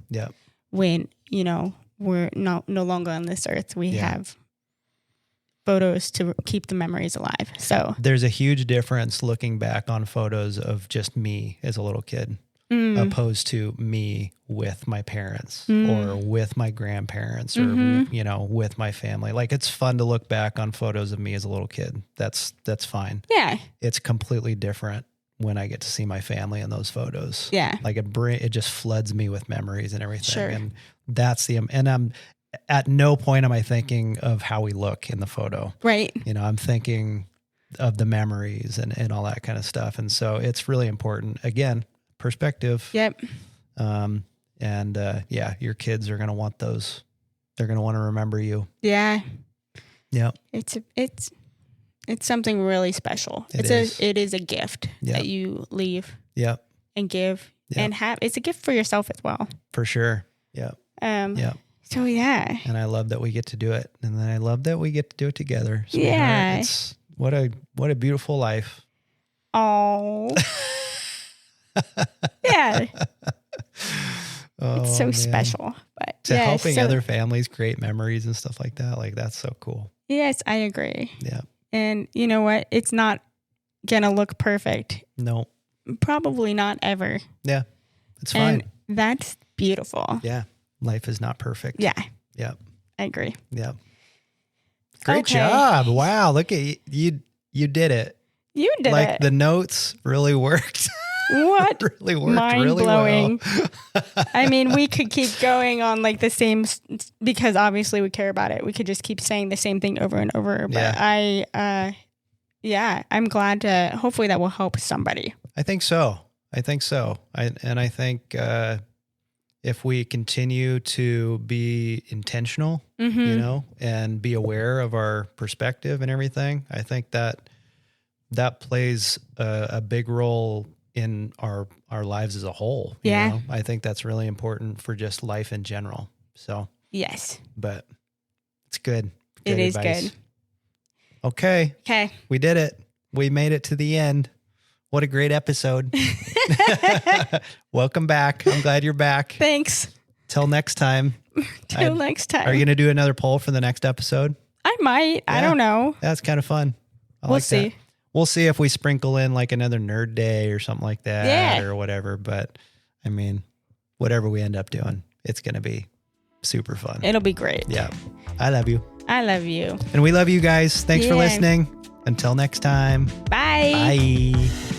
Speaker 1: when, you know, we're no longer on this earth. We have photos to keep the memories alive. So
Speaker 2: there's a huge difference looking back on photos of just me as a little kid opposed to me with my parents or with my grandparents or, you know, with my family. Like it's fun to look back on photos of me as a little kid. That's fine.
Speaker 1: Yeah.
Speaker 2: It's completely different when I get to see my family in those photos.
Speaker 1: Yeah.
Speaker 2: Like it just floods me with memories and everything.
Speaker 1: Sure.
Speaker 2: And and I'm at no point am I thinking of how we look in the photo.
Speaker 1: Right.
Speaker 2: You know, I'm thinking of the memories and all that kind of stuff. And so it's really important. Again, perspective.
Speaker 1: Yep.
Speaker 2: Your kids are going to want those. They're going to want to remember you.
Speaker 1: Yeah.
Speaker 2: Yep.
Speaker 1: It's something really special. It is a gift that you leave.
Speaker 2: Yep.
Speaker 1: And give and have. It's a gift for yourself as well.
Speaker 2: For sure. Yep.
Speaker 1: So yeah.
Speaker 2: And I love that we get to do it. And then I love that we get to do it together. So it's what a beautiful life.
Speaker 1: Oh. Yeah. It's so special. But
Speaker 2: helping other families create memories and stuff like that. Like that's so cool.
Speaker 1: Yes, I agree.
Speaker 2: Yeah.
Speaker 1: And you know what? It's not gonna look perfect.
Speaker 2: No.
Speaker 1: Probably not ever.
Speaker 2: Yeah. It's fine.
Speaker 1: And that's beautiful.
Speaker 2: Yeah. Life is not perfect.
Speaker 1: Yeah.
Speaker 2: Yep.
Speaker 1: I agree.
Speaker 2: Yep. Great job. Wow. Look at you. You did it.
Speaker 1: You did it.
Speaker 2: Like the notes really worked.
Speaker 1: What?
Speaker 2: Really worked.
Speaker 1: Mind
Speaker 2: really
Speaker 1: blowing.
Speaker 2: Well.
Speaker 1: I mean, we could keep going on like the same, because obviously we care about it. We could just keep saying the same thing over and over. But I'm glad to, hopefully that will help somebody.
Speaker 2: I think so. I think if we continue to be intentional, you know, and be aware of our perspective and everything, I think that plays a big role in our lives as a whole. You know? I think that's really important for just life in general. So
Speaker 1: yes,
Speaker 2: but it's good.
Speaker 1: It is good.
Speaker 2: Okay.
Speaker 1: Okay.
Speaker 2: We did it. We made it to the end. What a great episode. Welcome back. I'm glad you're back.
Speaker 1: Thanks.
Speaker 2: Till next time.
Speaker 1: Next time.
Speaker 2: Are you going to do another poll for the next episode?
Speaker 1: I might. Yeah. I don't know.
Speaker 2: That's kind of fun.
Speaker 1: We'll see.
Speaker 2: That. We'll see if we sprinkle in like another nerd day or something like that or whatever. But I mean, whatever we end up doing, it's going to be super fun.
Speaker 1: It'll be great.
Speaker 2: Yeah. I love you.
Speaker 1: I love you.
Speaker 2: And we love you guys. Thanks for listening. Until next time.
Speaker 1: Bye.
Speaker 2: Bye.